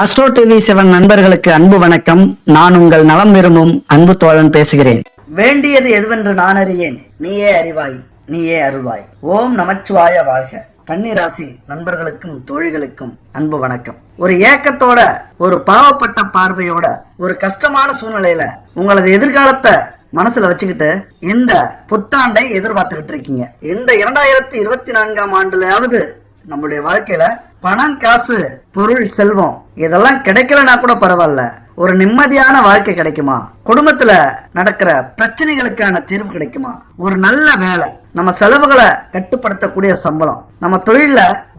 Astro TV 7 நண்பர்களுக்கு அன்பு வணக்கம். நான் உங்கள் நலம் விரும்பும் அன்பு தோழன் பேசுகிறேன். வேண்டியது எதுவென்று நான் அறியேன், நீயே அறிவாய், நீயே அருள்வாய். ஓம் நமச்சிவாய வாழ்க. கன்னிராசி நண்பர்களுக்கும் தோழிகளுக்கும் அன்பு வணக்கம். ஒரு ஏக்கத்தோட, ஒரு பாவப்பட்ட பார்வையோட, ஒரு கஷ்டமான சூழ்நிலையில உங்களது எதிர்காலத்தை மனசுல வச்சுக்கிட்டு இந்த புத்தாண்டை எதிர்பார்த்துக்கிட்டு இருக்கீங்க. இந்த 2024ஆம் ஆண்டுலயாவது நம்முடைய வாழ்க்கையில பணம், காசு, பொருள், செல்வம் இதெல்லாம் கிடைக்கலனா கூட பரவாயில்ல, ஒரு நிம்மதியான வாழ்க்கை கிடைக்குமா? குடும்பத்துல நடக்கிற பிரச்சனைகளுக்கான தீர்வு கிடைக்குமா? ஒரு நல்ல வேலை, நம்ம செலவுகளை கட்டுப்படுத்தக்கூடிய சம்பளம், நம்ம தொழில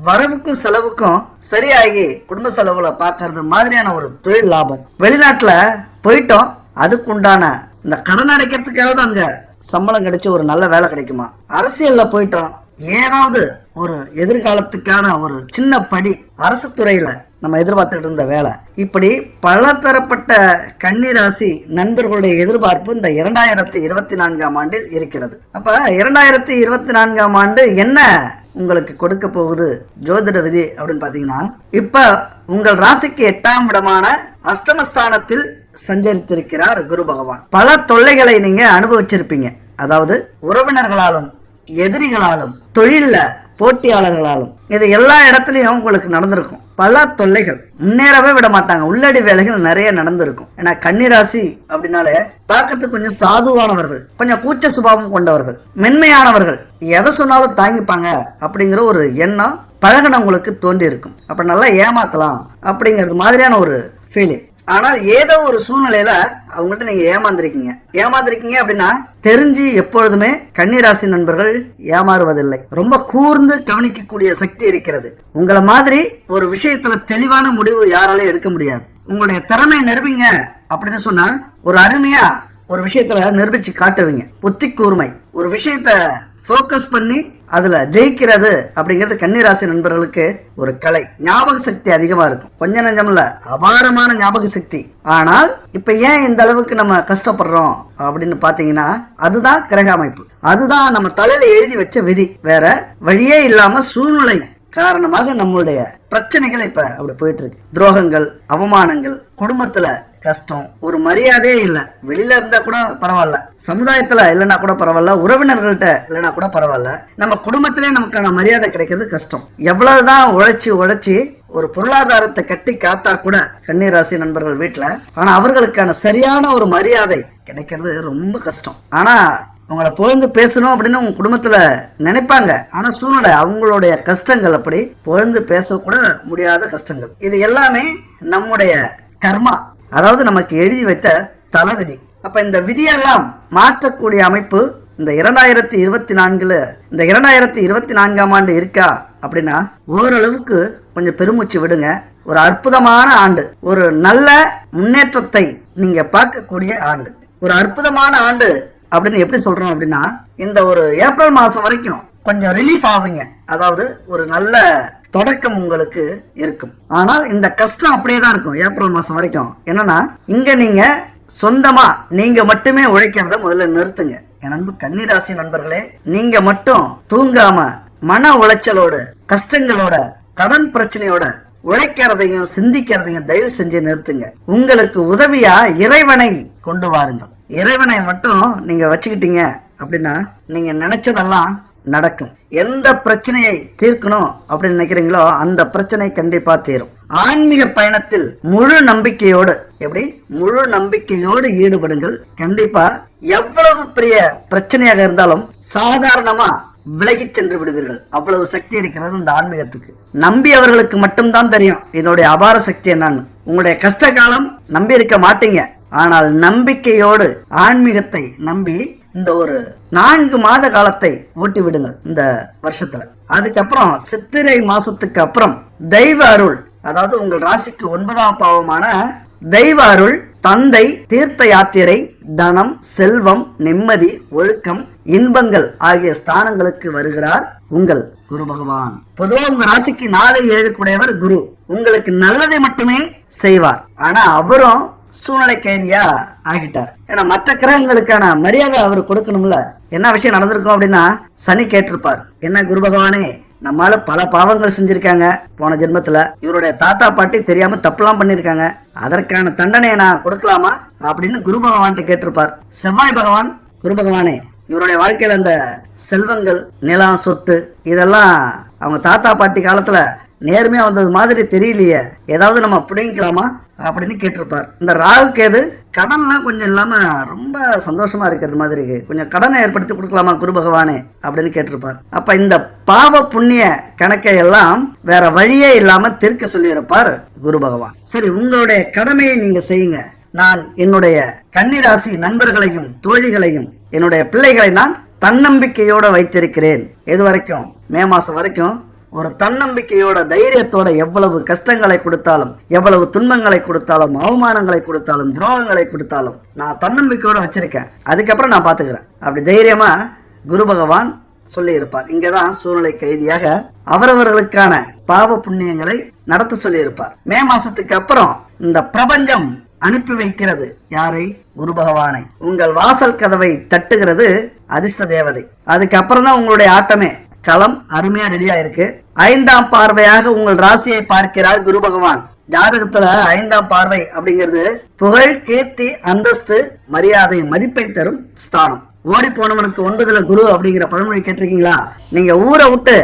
வரவுக்கும் செலவுக்கும் சரியாகி குடும்ப செலவுகளை பாக்குறது மாதிரியான ஒரு தொழில் லாபம். வெளிநாட்டுல போயிட்டோம், அதுக்கு உண்டான இந்த கடன் அடைக்கிறதுக்காவது அங்க சம்பளம் கிடைச்சு ஒரு நல்ல வேலை கிடைக்குமா? அரசியல்ல போயிட்டோம், ஏதாவது ஒரு எதிர்காலத்துக்கான ஒரு சின்ன படி அரசு துறையில நம்ம எதிர்பார்த்துட்டு இருந்த வேலை. இப்படி பல தரப்பட்ட கன்னிராசி நண்பர்களுடைய எதிர்பார்ப்பு இந்த 2024ஆம் ஆண்டில் இருக்கிறது. அப்ப 2024ஆம் ஆண்டு என்ன உங்களுக்கு கொடுக்க போகுது ஜோதிட விதி அப்படின்னு பாத்தீங்கன்னா, இப்ப உங்கள் ராசிக்கு 8ஆம் இடமான அஷ்டமஸ்தானத்தில் சஞ்சரித்திருக்கிறார் குரு பகவான். பல தொல்லைகளை நீங்க அனுபவிச்சிருப்பீங்க. அதாவது உறவினர்களாலும், எதிரிகளாலும், தொழில போட்டியாளர்களாலும், இது எல்லா இடத்துலயும் உங்களுக்கு நடந்திருக்கும். பல தொல்லைகள், முன்னேறவே விட மாட்டாங்க. உள்ளடி வேலைகள் நிறைய நடந்திருக்கும். ஏன்னா கன்னிராசி அப்படின்னாலே பார்க்கறதுக்கு கொஞ்சம் சாதுவானவர்கள், கொஞ்சம் கூச்ச சுபாவம் கொண்டவர்கள், மென்மையானவர்கள், எதை சொன்னாலும் தாங்கிப்பாங்க அப்படிங்கிற ஒரு எண்ணம் பழகினவங்களுக்கு தோன்றி இருக்கும். அப்ப நல்லா ஏமாத்தலாம் அப்படிங்கிறது மாதிரியான ஒரு ஃபீலிங். ஆனால் ஏதோ ஒரு சூழ்நிலையில அவங்கள்ட்ட நீங்க ஏமாந்திருக்கீங்க அப்படின்னா தெரிஞ்சு எப்பொழுதுமே கன்னிராசி நண்பர்கள் ஏமாறுவதில்லை. ரொம்ப கூர்ந்து கவனிக்கக்கூடிய சக்தி இருக்கிறது. உங்களை மாதிரி ஒரு விஷயத்துல தெளிவான முடிவு யாராலையும் எடுக்க முடியாது. உங்களுடைய திறமை நிரூபிங்க அப்படின்னு சொன்னா ஒரு அருமையா ஒரு விஷயத்துல நிரூபிச்சு காட்டுவீங்க. புத்தி கூர்மை, ஒரு விஷயத்த போக்கஸ் பண்ணி அதுல ஜெயிக்கிறது அப்படிங்கிறது கன்னிராசி நண்பர்களுக்கு ஒரு கலை. ஞாபக சக்தி அதிகமா இருக்கும். கொஞ்ச நஞ்சம் இல்ல, அபாரமான ஞாபக சக்தி. ஆனால் இப்ப ஏன் இந்த அளவுக்கு நம்ம கஷ்டப்படுறோம் அப்படின்னு பாத்தீங்கன்னா, அதுதான் கிரக அமைப்பு, அதுதான் நம்ம தலையில எழுதி வச்ச விதி. வேற வழியே இல்லாம சூழ்நிலை காரணமாக நம்மளுடைய பிரச்சனைகள் இப்ப அப்படி போயிட்டு இருக்கு. துரோகங்கள், அவமானங்கள், குடும்பத்துல கஷ்டம், ஒரு மரியாதையே இல்ல. வெளியில இருந்தா கூட பரவாயில்ல, சமுதாயத்துல இல்லைன்னா கூட பரவாயில்ல, உறவினர்கள்ட்ட இல்லைன்னா கூட பரவாயில்ல, நம்ம குடும்பத்திலே நமக்கான மரியாதை கிடைக்கிறது கஷ்டம். எவ்வளவுதான் உழைச்சி ஒரு பொருளாதாரத்தை கட்டி காத்தா கூட கன்னிராசி நண்பர்கள் வீட்டுல, ஆனா அவர்களுக்கான சரியான ஒரு மரியாதை கிடைக்கிறது ரொம்ப கஷ்டம். ஆனா உங்களை புகழ்ந்து பேசணும் அப்படின்னு உங்க குடும்பத்துல நினைப்பாங்க. ஆனா சூழ்நிலை, அவங்களுடைய கஷ்டங்கள் அப்படி புகழ்ந்து பேசக்கூட முடியாத கஷ்டங்கள். இது எல்லாமே நம்முடைய கர்மா, அதாவது நமக்கு எழுதி வைத்த தலைவிதி. அப்ப இந்த விதியெல்லாம் மாற்றக்கூடிய அமைப்பு இந்த 2024ஆம் ஆண்டு இருக்கா அப்படின்னா, ஓரளவுக்கு கொஞ்சம் பெருமூச்சு விடுங்க. ஒரு அற்புதமான ஆண்டு, ஒரு நல்ல முன்னேற்றத்தை நீங்க பார்க்கக்கூடிய ஆண்டு, ஒரு அற்புதமான ஆண்டு அப்படின்னு எப்படி சொல்றோம் அப்படின்னா, இந்த ஒரு ஏப்ரல் மாசம் வரைக்கும் கொஞ்சம் ரிலீஃப் ஆகுங்க. அதாவது ஒரு நல்ல தொடக்கம் உங்களுக்கு இருக்கும். ஆனால் இந்த கஷ்டம் அப்படியே தான் இருக்கும் ஏப்ரல் மாசம் வரைக்கும். என்னன்னா, இங்க நீங்க சொந்தமா நீங்க மட்டுமே உழைக்கிறத முதல்ல நிறுத்துங்க. என் அன்பு கன்னிராசி நண்பர்களே, நீங்க மட்டும் தூங்காம மன உளைச்சலோடு, கஷ்டங்களோட, கடன் பிரச்சனையோட உழைக்கிறதையும் சிந்திக்கிறதையும் தயவு செஞ்சு நிறுத்துங்க. உங்களுக்கு உதவியா இறைவனை கொண்டு வாருங்கள். இறைவனை மட்டும் நீங்க வச்சுக்கிட்டீங்க அப்படின்னா நீங்க நினைச்சதெல்லாம் நடக்கும். எந்த பிரச்சனையை தீர்க்கணும் அப்படின்னு நினைக்கிறீங்களோ அந்த பிரச்சனை கண்டிப்பா தீரும். ஆன்மீக பயணத்தில் முழு நம்பிக்கையோடு ஈடுபடுங்கள். கண்டிப்பா எவ்வளவு பெரிய பிரச்சனையாக இருந்தாலும் சாதாரணமா விலகி சென்று விடுவீர்கள். அவ்வளவு சக்தி இருக்கிறது இந்த ஆன்மீகத்துக்கு. நம்பியவர்களுக்கு மட்டும்தான் தெரியும் இதோடைய அபார சக்தி என்னன்னு. உங்களுடைய கஷ்ட காலம் நம்பி இருக்க மாட்டீங்க. ஆனால் நம்பிக்கையோடு ஆன்மீகத்தை நம்பி இந்த ஒரு 4 மாத காலத்தை ஓட்டி விடுங்க இந்த வருஷத்துல. அதுக்கப்புறம் சித்திரை மாசத்துக்கு அப்புறம் தெய்வ அருள், அதாவது உங்கள் ராசிக்கு 9ஆம் பாவமான தெய்வ அருள், தந்தை, தீர்த்த யாத்திரை, தனம், செல்வம், நிம்மதி, ஒழுக்கம், இன்பங்கள் ஆகிய ஸ்தானங்களுக்கு வருகிறார் உங்கள் குரு பகவான். பொதுவா உங்க ராசிக்கு 4, 7 கூடையவர் குரு. உங்களுக்கு நல்லதை மட்டுமே செய்வார். ஆனா அவரும் சூழ்நிலை கைதியா ஆகிட்டார். ஏன்னா மற்ற கிரகங்களுக்கான மரியாதை அவர் கொடுக்கணும்ல. என்ன விஷயம் நடந்திருக்கும் அப்படின்னா, சனி கேட்டிருப்பார், என்ன குரு பகவானே நம்மால பல பாவங்கள் செஞ்சிருக்காங்க போன ஜென்மத்துல. இவருடைய தாத்தா பாட்டி தெரியாம தப்புலாம் பண்ணிருக்காங்க, அதற்கான தண்டனையை நான் கொடுக்கலாமா அப்படின்னு குரு பகவான் கேட்டிருப்பார். செவ்வாய் பகவான், குரு பகவானே இவருடைய வாழ்க்கையில அந்த செல்வங்கள், நிலம், சொத்து இதெல்லாம் அவங்க தாத்தா பாட்டி காலத்துல நேர்மையா வந்தது மாதிரி தெரியலையே, ஏதாவது நம்ம பிடிக்கலாமா அப்படின்னு கேட்டிருப்பார். இந்த ராகு கேது கடன்லாம் கொஞ்சம் இல்லாம ரொம்ப சந்தோஷமா இருக்கிறது மாதிரி இருக்கு, கொஞ்சம் கடனை ஏற்படுத்தி கொடுக்கலாமா குரு பகவானே அப்படின்னு கேட்டிருப்பார். அப்ப இந்த பாவ புண்ணிய கணக்கை எல்லாம் வேற வழியே இல்லாம தீர்க்க சொல்லி இருப்பார் குரு பகவான். சரி, உங்களுடைய கடமையை நீங்க செய்யுங்க. நான் என்னுடைய கன்னிராசி நண்பர்களையும் தோழிகளையும் என்னுடைய பிள்ளைகளை நான் தன்னம்பிக்கையோட வைத்திருக்கிறேன். எது வரைக்கும்? மே மாசம் வரைக்கும் ஒரு தன்னம்பிக்கையோட தைரியத்தோட எவ்வளவு கஷ்டங்களை கொடுத்தாலும், எவ்வளவு துன்பங்களை கொடுத்தாலும், அவமானங்களை கொடுத்தாலும், துரோகங்களை கொடுத்தாலும் நான் தன்னம்பிக்கையோட வச்சிருக்கேன், அதுக்கப்புறம் நான் பாத்துக்கிறேன் அப்படி தைரியமா குரு பகவான் சொல்லி இருப்பார். இங்கதான் சூழ்நிலை கைதியாக அவரவர்களுக்கான பாவ புண்ணியங்களை நடத்த சொல்லி இருப்பார். மே மாசத்துக்கு அப்புறம் இந்த பிரபஞ்சம் அனுப்பி வைக்கிறது யாரை? குரு பகவானை. உங்கள் வாசல் கதவை தட்டுகிறது அதிர்ஷ்ட தேவதை. அதுக்கப்புறம் தான் உங்களுடைய ஆட்டமே. களம் அருமையா ரெடியா இருக்கு. 5ஆம் பார்வையாக உங்கள் ராசியை பார்க்கிறார் குரு பகவான். ஜாதகத்துல 5ஆம் பார்வை அப்படிங்கிறது புகழ், கீர்த்தி, அந்தஸ்து, மரியாதை, மதிப்பை தரும் ஸ்தானம். ஓடி போனவனுக்கு 9ல குரு அப்படிங்கிற பழமொழி கேட்டிருக்கீங்களா? நீங்க ஊரை விட்டு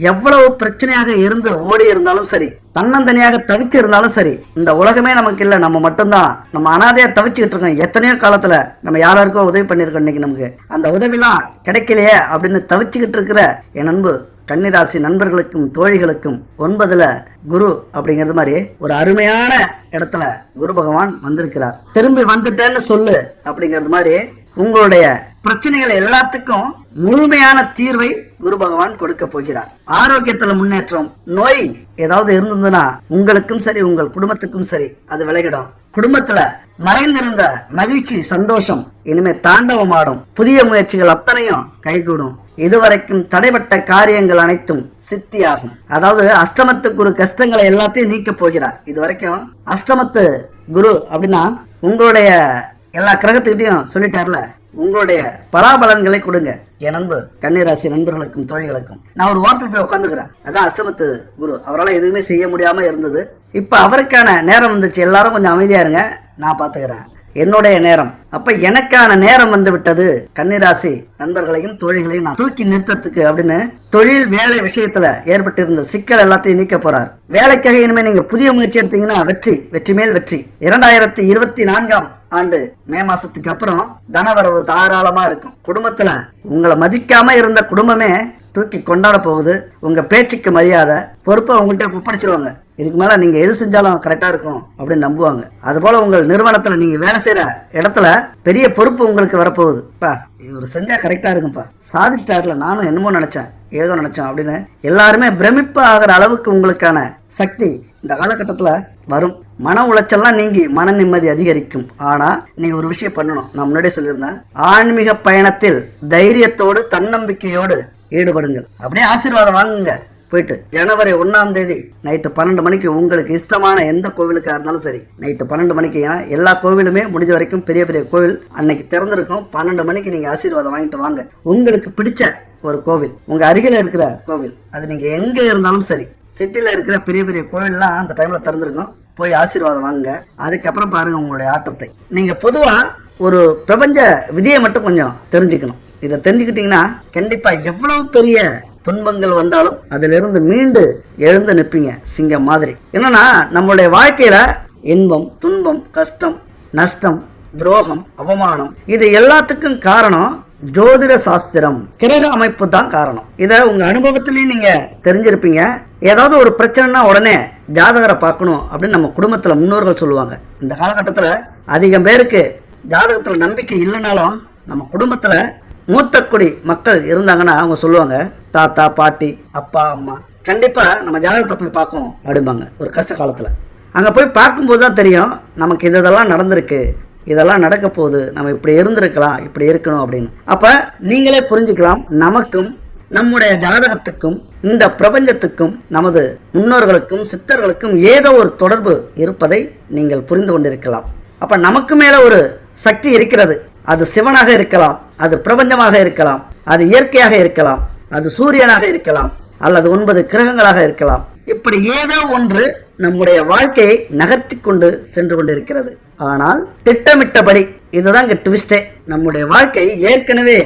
எவ்வளவு பிரச்சனையாக இருந்து ஓடி இருந்தாலும் சரி, தன்னந்தனியாக தவிச்சு இருந்தாலும் சரி, இந்த உலகமே நமக்கு இல்ல, நம்ம மட்டும்தான், நம்ம அனாதையா தவிச்சுக்கிட்டு இருக்கோம். எத்தனையோ காலத்துல நம்ம யாராருக்கோ உதவி பண்ணிருக்கோம், இன்னைக்கு நமக்கு அந்த உதவிலாம் கிடைக்கலையே அப்படின்னு தவிச்சுக்கிட்டு இருக்கிற என் அன்பு கன்னிராசி நண்பர்களுக்கும் தோழிகளுக்கும் 9ல குரு அப்படிங்கிறது மாதிரி ஒரு அருமையான இடத்துல குரு பகவான் வந்திருக்கிறார். திரும்பி வந்துட்டேன்னு சொல்லு அப்படிங்கிறது மாதிரி உங்களுடைய பிரச்சனைகள் எல்லாத்துக்கும் முழுமையான தீர்வை குரு பகவான் கொடுக்க போகிறார். ஆரோக்கியத்துல முன்னேற்றம், நோய் ஏதாவது இருந்ததுன்னா உங்களுக்கும் சரி உங்கள் குடும்பத்துக்கும் சரி அது விலகிடும். குடும்பத்துல மறைந்திருந்த மகிழ்ச்சி, சந்தோஷம் இனிமே தாண்டவமாடும். புதிய முயற்சிகள் அத்தனையும் கைகூடும். இதுவரைக்கும் தடைப்பட்ட காரியங்கள் அனைத்தும் சித்தியாகும். அதாவது அஷ்டமத்து குரு கஷ்டங்களை எல்லாத்தையும் நீக்க போகிறார். இதுவரைக்கும் அஷ்டமத்து குரு அப்படின்னா உங்களுடைய எல்லா கிரகத்துக்கிட்டையும் சொல்லிட்டார்ல, உங்களுடைய பலாபலன்களை கொடுங்க என் அன்பு கன்னிராசி நண்பர்களுக்கும் தோழிகளுக்கும். நான் ஒரு வாரத்தில் போய் உட்காந்துக்கிறேன். அதான் அஷ்டமத்து குரு. அவரால் எதுவுமே செய்ய முடியாம இருந்தது. இப்ப அவருக்கான நேரம் வந்துச்சு. எல்லாரும் கொஞ்சம் அமைதியா இருங்க, நான் பாத்துக்கிறேன் என்னுடைய நேரம். அப்ப எனக்கான நேரம் வந்து விட்டது. கன்னிராசி நண்பர்களையும் தோழிகளையும் நான் தூக்கி நிறுத்தத்துக்கு அப்படின்னு தொழில் வேலை விஷயத்துல ஏற்பட்டிருந்த சிக்கல் எல்லாத்தையும் நீக்க போறார். வேலைக்காக இனிமே நீங்க புதிய முயற்சி எடுத்தீங்கன்னா வெற்றி, வெற்றி மேல் வெற்றி. 2024ஆம் ஆண்டு மே மாசத்துக்கு அப்புறம் தனவரவு தாராளமா இருக்கும். குடும்பத்துல உங்களை மதிக்காம இருந்த குடும்பமே தூக்கி கொண்டாட போகுது. உங்க பேச்சுக்கு மரியாதை, பொறுப்பை உங்கள்கிட்ட ஒப்படைச்சிருவாங்க. இதுக்கு மேல நீங்க எது செஞ்சாலும் கரெக்டா இருக்கும் அப்படின்னு நம்புவாங்க. அது போல உங்கள் நிறுவனத்துல நீங்க வேலை செய்யற இடத்துல பெரிய பொறுப்பு உங்களுக்கு வரப்போகுது. இவர் செஞ்சா கரெக்டா இருக்கும்பா, சாதிச்சிட்டாருல, நானும் என்னமோ நினைச்சேன், ஏதோ நினைச்சோம் அப்படின்னு எல்லாருமே பிரமிப்பு ஆகிற அளவுக்கு உங்களுக்கான சக்தி இந்த காலகட்டத்துல வரும். மன உளைச்சல்லாம் நீங்கி மன நிம்மதி அதிகரிக்கும். ஆனா நீங்க ஒரு விஷயம் பண்ணணும். நான் முன்னாடியே சொல்லியிருந்தேன், ஆன்மீக பயணத்தில் தைரியத்தோடு தன்னம்பிக்கையோடு ஈடுபடுங்கள். அப்படியே ஆசீர்வாதம் வாங்குங்க. போயிட்டு ஜனவரி 1ஆம் தேதி நைட்டு 12 மணிக்கு உங்களுக்கு இஷ்டமான எந்த கோவிலுக்கா இருந்தாலும் சரி, நைட்டு 12 மணிக்கு, எல்லா கோவிலுமே முடிஞ்ச வரைக்கும் பெரிய பெரிய கோவில் அன்னைக்கு திறந்திருக்கும். 12 மணிக்கு நீங்க ஆசீர்வாதம் வாங்கிட்டு வாங்க. உங்களுக்கு பிடிச்ச ஒரு கோவில், உங்க அருகில இருக்கிற கோவில், அது நீங்க எங்க இருந்தாலும் சரி, சிட்டில இருக்கிற பெரிய பெரிய கோவில்லாம் அந்த டைம்ல திறந்திருக்கும். போய் ஆசீர்வாதம் வாங்குங்க. அதுக்கப்புறம் பாருங்க உங்களுடைய ஆட்டத்தை. நீங்க பொதுவா ஒரு பிரபஞ்ச விதியை மட்டும் கொஞ்சம் தெரிஞ்சுக்கணும். இதை தெரிஞ்சுக்கிட்டீங்கன்னா கண்டிப்பா எவ்வளவு பெரிய துன்பங்கள் வந்தாலும் அதுல இருந்து மீண்டு எழுந்து நிற்பீங்க சிங்கம் மாதிரி. என்னன்னா நம்மளுடைய வாழ்க்கையில இன்பம், துன்பம், கஷ்டம், நஷ்டம், துரோகம், அவமானம் இது எல்லாத்துக்கும் காரணம் ஜோதிட சாஸ்திரம், கிரக அமைப்பு தான் காரணம். இத உங்க அனுபவத்திலயும் நீங்க தெரிஞ்சிருப்பீங்க. ஏதாவது ஒரு பிரச்சனைனா உடனே ஜாதகரை பார்க்கணும் அப்படின்னு நம்ம குடும்பத்துல முன்னோர்கள் சொல்லுவாங்க. இந்த காலகட்டத்துல அதிகம் பேருக்கு ஜாதகத்துல நம்பிக்கை இல்லைனாலும் நம்ம குடும்பத்துல மூத்த குடி மக்கள் இருந்தாங்கன்னா அவங்க சொல்லுவாங்க, தாத்தா, பாட்டி, அப்பா, அம்மா கண்டிப்பா நம்ம ஜாதகத்தை போய் பார்க்கணும் அப்படிம்பாங்க. ஒரு கஷ்ட காலத்துல அங்க போய் பார்க்கும்போது தான் தெரியும் நமக்கு இதெல்லாம் நடந்திருக்கு, இதெல்லாம் நடக்க போகுது, நம்ம இப்படி இருந்திருக்கலாம், இப்படி இருக்கணும் அப்படின்னு. அப்ப நீங்களே புரிஞ்சுக்கலாம், நமக்கும் நம்முடைய ஜாதகத்துக்கும் இந்த பிரபஞ்சத்துக்கும் நமது முன்னோர்களுக்கும் சித்தர்களுக்கும் ஏதோ ஒரு தொடர்பு இருப்பதை நீங்கள் புரிந்து கொண்டிருக்கலாம். அப்ப நமக்கு மேல ஒரு சக்தி இருக்கிறது. அது சிவனாக இருக்கலாம், அது பிரபஞ்சமாக இருக்கலாம், அது இயற்கையாக இருக்கலாம், அது சூரியனாக இருக்கலாம், அல்லது 9 கிரகங்களாக இருக்கலாம். இப்படி ஏதோ ஒன்று நம்முடைய வாழ்க்கையை நகர்த்தி கொண்டு சென்று கொண்டிருக்கிறது. ஆனால் திட்டமிட்டபடி, இதுதான் இங்க ட்விஸ்டே, நம்முடைய வாழ்க்கை ஏற்கனவே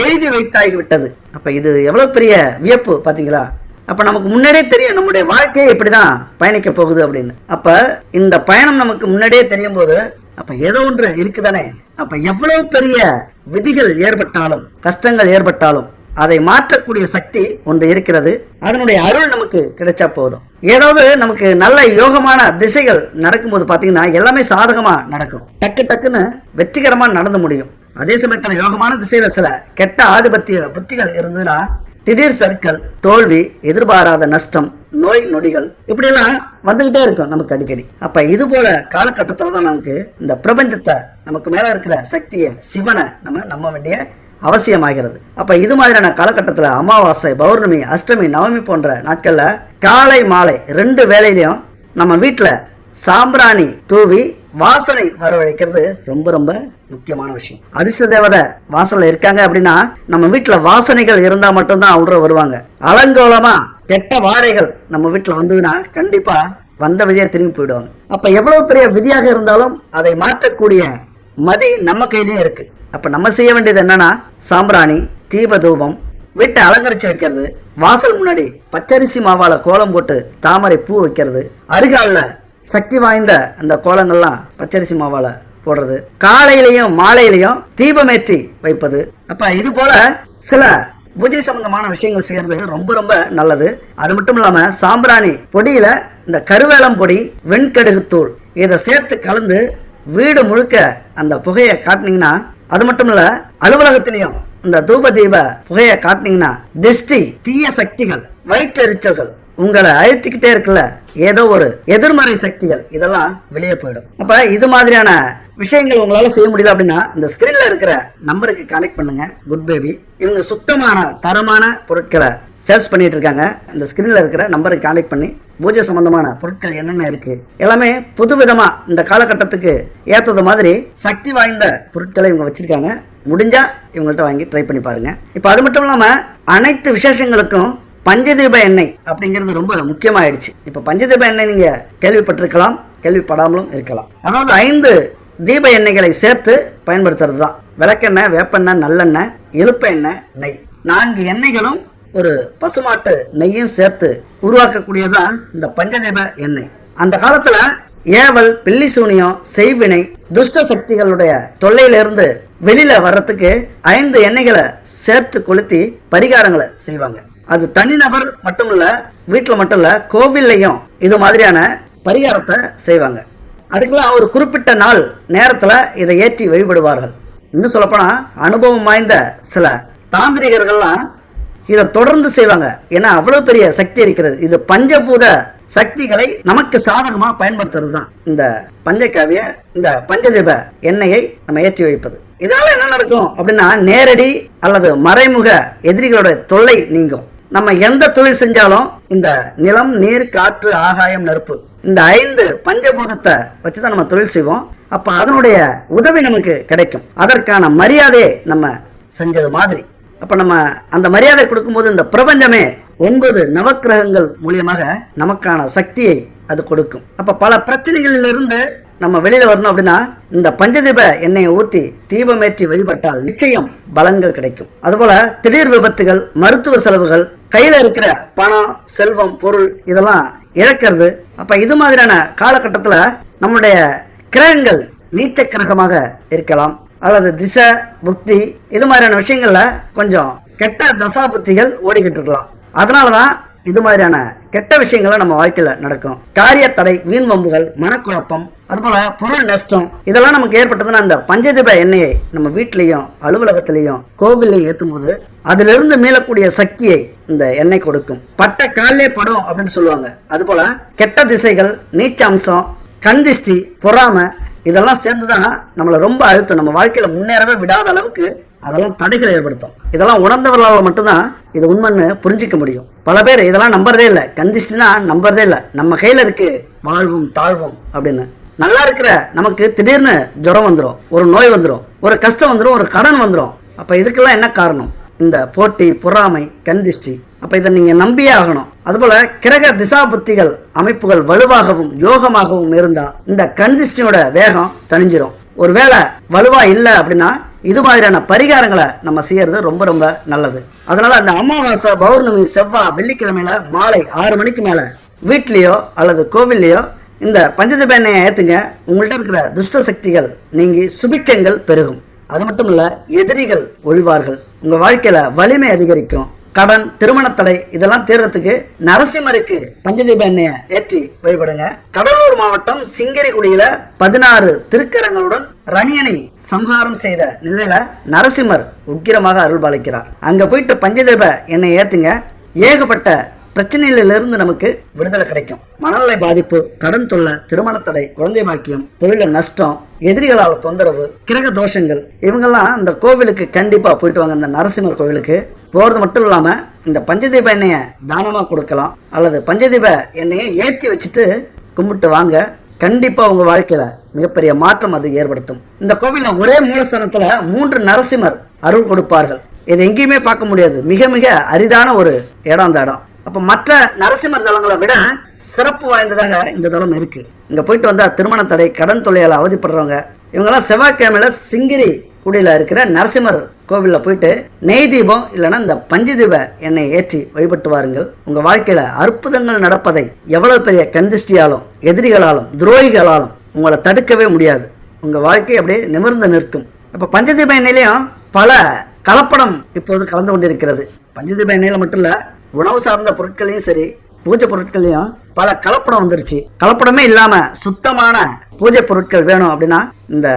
எழுதி வைத்தாகிவிட்டது. அப்ப இது எவ்வளவு பெரிய வியப்பு பாத்தீங்களா? அப்ப நமக்கு முன்னாடியே தெரியும் நம்முடைய வாழ்க்கையை இப்படிதான் பயணிக்க போகுது அப்படின்னு. அப்ப இந்த பயணம் நமக்கு முன்னாடியே தெரியும் போது அப்ப ஏதோ ஒன்று இருக்குதானே. அப்ப எவ்வளவு பெரிய விதிகள் ஏற்பட்டாலும், கஷ்டங்கள் ஏற்பட்டாலும் அதை மாற்றக்கூடிய சக்தி ஒன்று இருக்கிறது. அதனுடைய அருள் நமக்கு கிடைச்சா போதும். ஏதாவது நமக்கு நல்ல யோகமான திசைகள் நடக்கும்போது பாத்தீங்கன்னா எல்லாமே சாதகமா நடக்கும், டக்கு டக்குன்னு வெற்றிகரமா நடந்து முடியும். அதே சமயத்துல யோகமான திசையில சில கெட்ட ஆதிபத்திய புத்திகள் இருந்ததுன்னா திடீர் சர்க்கல், தோல்வி, எதிர்பாராத நஷ்டம், நோய் நொடிகள் இப்படியெல்லாம் வந்துகிட்டே இருக்கும் நமக்கு அடிக்கடி. அப்ப இது போல காலகட்டத்துலதான் நமக்கு இந்த பிரபஞ்சத்தை, நமக்கு மேல இருக்கிற சக்தியை, சிவனை நம்ம நம்ப வேண்டிய அவசியமாகிறது. அப்ப இது மாதிரியான காலகட்டத்துல அமாவாசை, பௌர்ணமி, அஷ்டமி, நவமி போன்ற நாட்கள்ல காலை மாலை 2 வேளையிலையும் நம்ம வீட்டுல சாம்பிராணி தூவி வாசனை வரவழைக்கிறது ரொம்ப ரொம்ப முக்கியமான விஷயம். அதிர்ஷ்ட தேவதை வாசல்ல இருக்காங்க அப்படின்னா நம்ம வீட்டுல வாசனைகள் இருந்தா மட்டும்தான் அவங்க வருவாங்க. அலங்கோலமா கெட்ட வாடைகள் நம்ம வீட்டுல வந்ததுன்னா கண்டிப்பா வந்த வழியா திரும்பி போயிடுவாங்க. அப்ப எவ்வளவு பெரிய விதியாக இருந்தாலும் அதை மாற்றக்கூடிய மதி நம்ம கையிலயும் இருக்கு. அப்ப நம்ம செய்ய வேண்டியது என்னன்னா, சாம்பிராணி, தீப தூபம், வீட்டை அலங்கரிச்சு வைக்கிறது, வாசல் முன்னாடி பச்சரிசி மாவால கோலம் போட்டு தாமரை பூ வைக்கிறது, அருகால சக்தி வாய்ந்த அந்த கோலங்கள்லாம் பச்சரிசி மாவால போடுறது, காலையிலையும் மாலையிலையும் தீபமேற்றி வைப்பது. அப்ப இது போல சில பூஜை சம்பந்தமான விஷயங்கள் செய்யறது ரொம்ப ரொம்ப நல்லது. அது மட்டும் இல்லாம சாம்பிராணி பொடியில இந்த கருவேலம் பொடி, வெண்கடுகு தூள் இதை சேர்த்து கலந்து வீடு முழுக்க அந்த புகையை காட்டினீங்கன்னா, அது மட்டும் இல்ல அலுவலகத்திலையும் இந்த தூப தீப புகையை காட்டினீங்கன்னா திருஷ்டி, தீய சக்திகள், வயிற்றெரிச்சல்கள் உங்களை அழுத்திக்கிட்டே இருக்குல்ல, ஏதோ ஒரு எதிர்மறை சக்திகள் இதெல்லாம் வெளியே போயிடும். அப்ப இது மாதிரியான விஷயங்கள் உங்களால செய்ய முடியல அப்படின்னா இந்த ஸ்கிரீன்ல இருக்கிற நம்பருக்கு கனெக்ட் பண்ணுங்க. குட் பேபி இவங்க சுத்தமான தரமான பொருட்களை சேல்ஸ் பண்ணிட்டு இருக்காங்க. இந்த ஸ்கிரீன்ல இருக்கிற நம்பருக்கு கான்டாக்ட் பண்ணி பூஜை சம்பந்தமான பொருட்கள் என்னென்ன இருக்கு எல்லாமே புதுவிதமா இந்த காலகட்டத்துக்கு ஏற்றது மாதிரி சக்தி வாய்ந்த பொருட்களை இவங்க வச்சிருக்காங்க. முடிஞ்சா இவங்கள்ட்ட வாங்கி ட்ரை பண்ணி பாருங்க. இப்ப அது மட்டும் இல்லாம அனைத்து விசேஷங்களுக்கும் பஞ்சதீப எண்ணெய் அப்படிங்கிறது ரொம்ப முக்கியமாயிடுச்சு. இப்ப பஞ்சதீப எண்ணெய் நீங்க கேள்விப்பட்டிருக்கலாம், கேள்விப்படாமலும் இருக்கலாம். அதாவது 5 தீப எண்ணெய்களை சேர்த்து பயன்படுத்துறது தான். விளக்கெண்ணெய், வேப்பெண்ணெய், நல்லெண்ணெய், இலுப்ப எண்ணெய், நெய், 4 எண்ணெய்களும் ஒரு பசுமாட்டு நெய்யும் சேர்த்து உருவாக்கக்கூடியதான் இந்த பஞ்சதீப எண்ணெய். அந்த காலத்துல ஏவல், பில்லி சூனியம், செய்வினை, துஷ்ட சக்திகளுடைய தொல்லையிலிருந்து வெளியில வர்றதுக்கு 5 எண்ணெய்களை சேர்த்து கொளுத்தி பரிகாரங்களை செய்வாங்க. அது தனிநபர் மட்டும் இல்ல, வீட்டுல மட்டும் இல்ல, கோவில்லையும் இது மாதிரியான பரிகாரத்தை செய்வாங்க. அதுக்கெல்லாம் ஒரு குறிப்பிட்ட நாள் நேரத்துல இதை ஏற்றி வழிபடுவார்கள். இன்னும் சொல்லப்போனா அனுபவம் வாய்ந்த சில தாந்திரிகர்கள்லாம் இதை தொடர்ந்து செய்வாங்க. ஏன்னா அவ்வளவு பெரிய சக்தி இருக்கிறது. இது பஞ்சபூத சக்திகளை நமக்கு சாதகமா பயன்படுத்துறது தான் இந்த பஞ்சகாவிய, இந்த பஞ்சதீப எண்ணெயை நம்ம ஏற்றி வைப்பது. இதனால என்ன நடக்கும் அப்படின்னா, நேரடி அல்லது மறைமுக எதிரிகளோட தொல்லை நீங்கும். நம்ம எந்த தொழில் செஞ்சாலும் இந்த நிலம், நீர், காற்று, ஆகாயம், நெருப்பு இந்த 5 பஞ்சபூதத்தை வச்சுதான் நம்ம தொழில் செய்வோம். அப்ப அதனுடைய உதவி நமக்கு கிடைக்கும். அதற்கான மரியாதை நம்ம செஞ்சது மாதிரி. அப்ப நம்ம அந்த மரியாதை கொடுக்கும்போது இந்த பிரபஞ்சமே 9 நவக்கிரகங்கள் மூலியமாக நமக்கான சக்தியை அது கொடுக்கும். அப்ப பல பிரச்சனைகளிலிருந்து நம்ம வெளியில வரணும் அப்படின்னா இந்த பஞ்சதீப எண்ணெயை ஊத்தி தீபமேற்றி வழிபட்டால் நிச்சயம் பலன்கள் கிடைக்கும். அதுபோல திடீர் விபத்துகள், மருத்துவ செலவுகள், கையில இருக்கிற பணம், செல்வம், பொருள் இதெல்லாம் இழக்கிறது. அப்ப இது மாதிரியான காலகட்டத்துல நம்மளுடைய கிரகங்கள் நீச்ச கிரகமாக இருக்கலாம், அல்லது திசை புக்தி இது மாதிரியான விஷயங்கள்ல கொஞ்சம் கெட்ட தசா புத்திகள் ஓடிக்கிட்டு இருக்கலாம். அதனாலதான் இது மாதிரியான கெட்ட விஷயங்களை நம்ம வாழ்க்கையில நடக்கும். காரிய தடை, வீண் வம்புகள், மனக்குழப்பம், அதுபோல பொருள் நஷ்டம் இதெல்லாம் நமக்கு ஏற்பட்டதுன்னா அந்த பஞ்சதீப எண்ணெயை நம்ம வீட்லயும் அலுவலகத்திலையும் கோவிலையும் ஏற்றும் போது அதிலிருந்து மீளக்கூடிய சக்தியை இந்த எண்ணெய் கொடுக்கும். பட்ட காலே படம் அப்படின்னு சொல்லுவாங்க. அதுபோல கெட்ட திசைகள், நீச்சாம்சம், கண்திஷ்டி, பொறாமை இதெல்லாம் சேர்ந்துதான் நம்மளை ரொம்ப அழுத்தம். நம்ம வாழ்க்கையில முன்னேறவே விடாத அளவுக்கு அதெல்லாம் தடைகளை ஏற்படுத்தும். இதெல்லாம் உணர்ந்தவர்களால் மட்டும்தான் இது உண்மைன்னு புரிஞ்சிக்க முடியும். பல பேர் இதெல்லாம் நம்புறதே இல்லை, கந்திஷ்டினா நம்புறதே இல்லை. நம்ம கையில இருக்கு வாழ்வும் தாழ்வும் அப்படின்னு. நல்லா இருக்கிற நமக்கு திடீர்னு ஜுரம் வந்துடும், ஒரு நோய் வந்துடும், ஒரு கஷ்டம் வந்துடும், ஒரு கடன் வந்துடும். அப்ப இதுக்கெல்லாம் என்ன காரணம்? இந்த போட்டி, பொறாமை, கந்திஷ்டி அப்ப இதை நீங்க நம்பியே ஆகணும். அதுபோல கிரக திசா புத்திகள் அமைப்புகள் வலுவாகவும் யோகமாகவும் இருந்தா இந்த கண் திருஷ்டியோட வேகம் தணிஞ்சிரும். ஒருவேளை வலுவா இல்லை அப்படின்னா இது மாதிரியான பரிகாரங்களை நம்ம செய்யறது ரொம்ப ரொம்ப நல்லது. அதனால அந்த அமாவாசை, பௌர்ணமி, செவ்வாய், வெள்ளிக்கிழமையில மாலை 6 மணிக்கு மேல வீட்லயோ அல்லது கோவில்லையோ இந்த பஞ்சதீப எண்ணெயை ஏத்துங்க. உங்கள்கிட்ட இருக்கிற துஷ்ட சக்திகள் நீங்கி சுபிட்சங்கள் பெருகும். அது மட்டும் இல்ல, எதிரிகள் ஒழிவார்கள். உங்க வாழ்க்கையில வலிமை அதிகரிக்கும். கடன், திருமண தடை இதெல்லாம் தீர்றதுக்கு நரசிம்மருக்கு பஞ்சதீப எண்ணெயை ஏற்றி வழிபடுங்க. கடலூர் மாவட்டம் சிங்கரிகுடியில 16 திருக்கரங்களுடன் ரணியனை சம்ஹாரம் செய்த நிலையில நரசிம்மர் உக்கிரமாக அருள்பாலிக்கிறார். அங்க போயிட்டு பஞ்சதீப எண்ணெயை ஏத்துங்க. ஏகப்பட்ட பிரச்சனையிலிருந்து நமக்கு விடுதலை கிடைக்கும். மனநிலை பாதிப்பு, கடன் தொல்லை, திருமண தடை, குழந்தை பாக்கியம், தொழில நஷ்டம், எதிரிகளால் தொந்தரவு, கிரக தோஷங்கள் இவங்கெல்லாம் இந்த கோவிலுக்கு கண்டிப்பா போயிட்டு வாங்க. இந்த நரசிம்மர் கோவிலுக்கு போறது மட்டும் இல்லாம இந்த பஞ்சதீப எண்ணெயை தானமா கொடுக்கலாம், அல்லது பஞ்சதீப எண்ணெயை ஏற்றி வச்சுட்டு கும்பிட்டு வாங்க. கண்டிப்பா உங்க வாழ்க்கையில மிகப்பெரிய மாற்றம் அது ஏற்படுத்தும். இந்த கோவில்ல ஒரே மூலஸ்தானத்துல 3 நரசிம்மர் அருள் கொடுப்பார்கள். இதை எங்கேயுமே பார்க்க முடியாது. மிக மிக அரிதான ஒரு இடம் அந்த இடம். அப்ப மற்ற நரசிம்மர் தலங்களை விட சிறப்பு வாய்ந்ததாக இந்த தலம் இருக்கு. இங்க போயிட்டு வந்தா திருமண தடை, கடன் தொல்லையால் அவதிப்படுறவங்க இவங்கெல்லாம் செவ்வாய்க்கிழமையில சிங்கிரி குடியில இருக்கிற நரசிம்மர் கோவில்ல போயிட்டு நெய் தீபம் இல்லைன்னா இந்த பஞ்சதீப எண்ணெய் ஏற்றி வழிபட்டு வாருங்கள். உங்க வாழ்க்கையில அற்புதங்கள் நடப்பதை எவ்வளவு பெரிய கந்திஷ்டியாலும் எதிரிகளாலும் துரோகிகளாலும் உங்களை தடுக்கவே முடியாது. உங்க வாழ்க்கை அப்படியே நிமிர்ந்து நிற்கும். இப்ப பஞ்சதீப எண்ணெயிலையும் பல கலப்படம் இப்போது கலந்து கொண்டிருக்கிறது. பஞ்சதீப எண்ணெயில மட்டும் இல்ல, உணவு சார்ந்த பொருட்களையும் சரி, பூஜை பொருட்களையும் பல கலப்படம் வந்துருச்சு. கலப்படமே இல்லாம சுத்தமான பூஜை பொருட்கள் வேணும் அப்படின்னா இந்த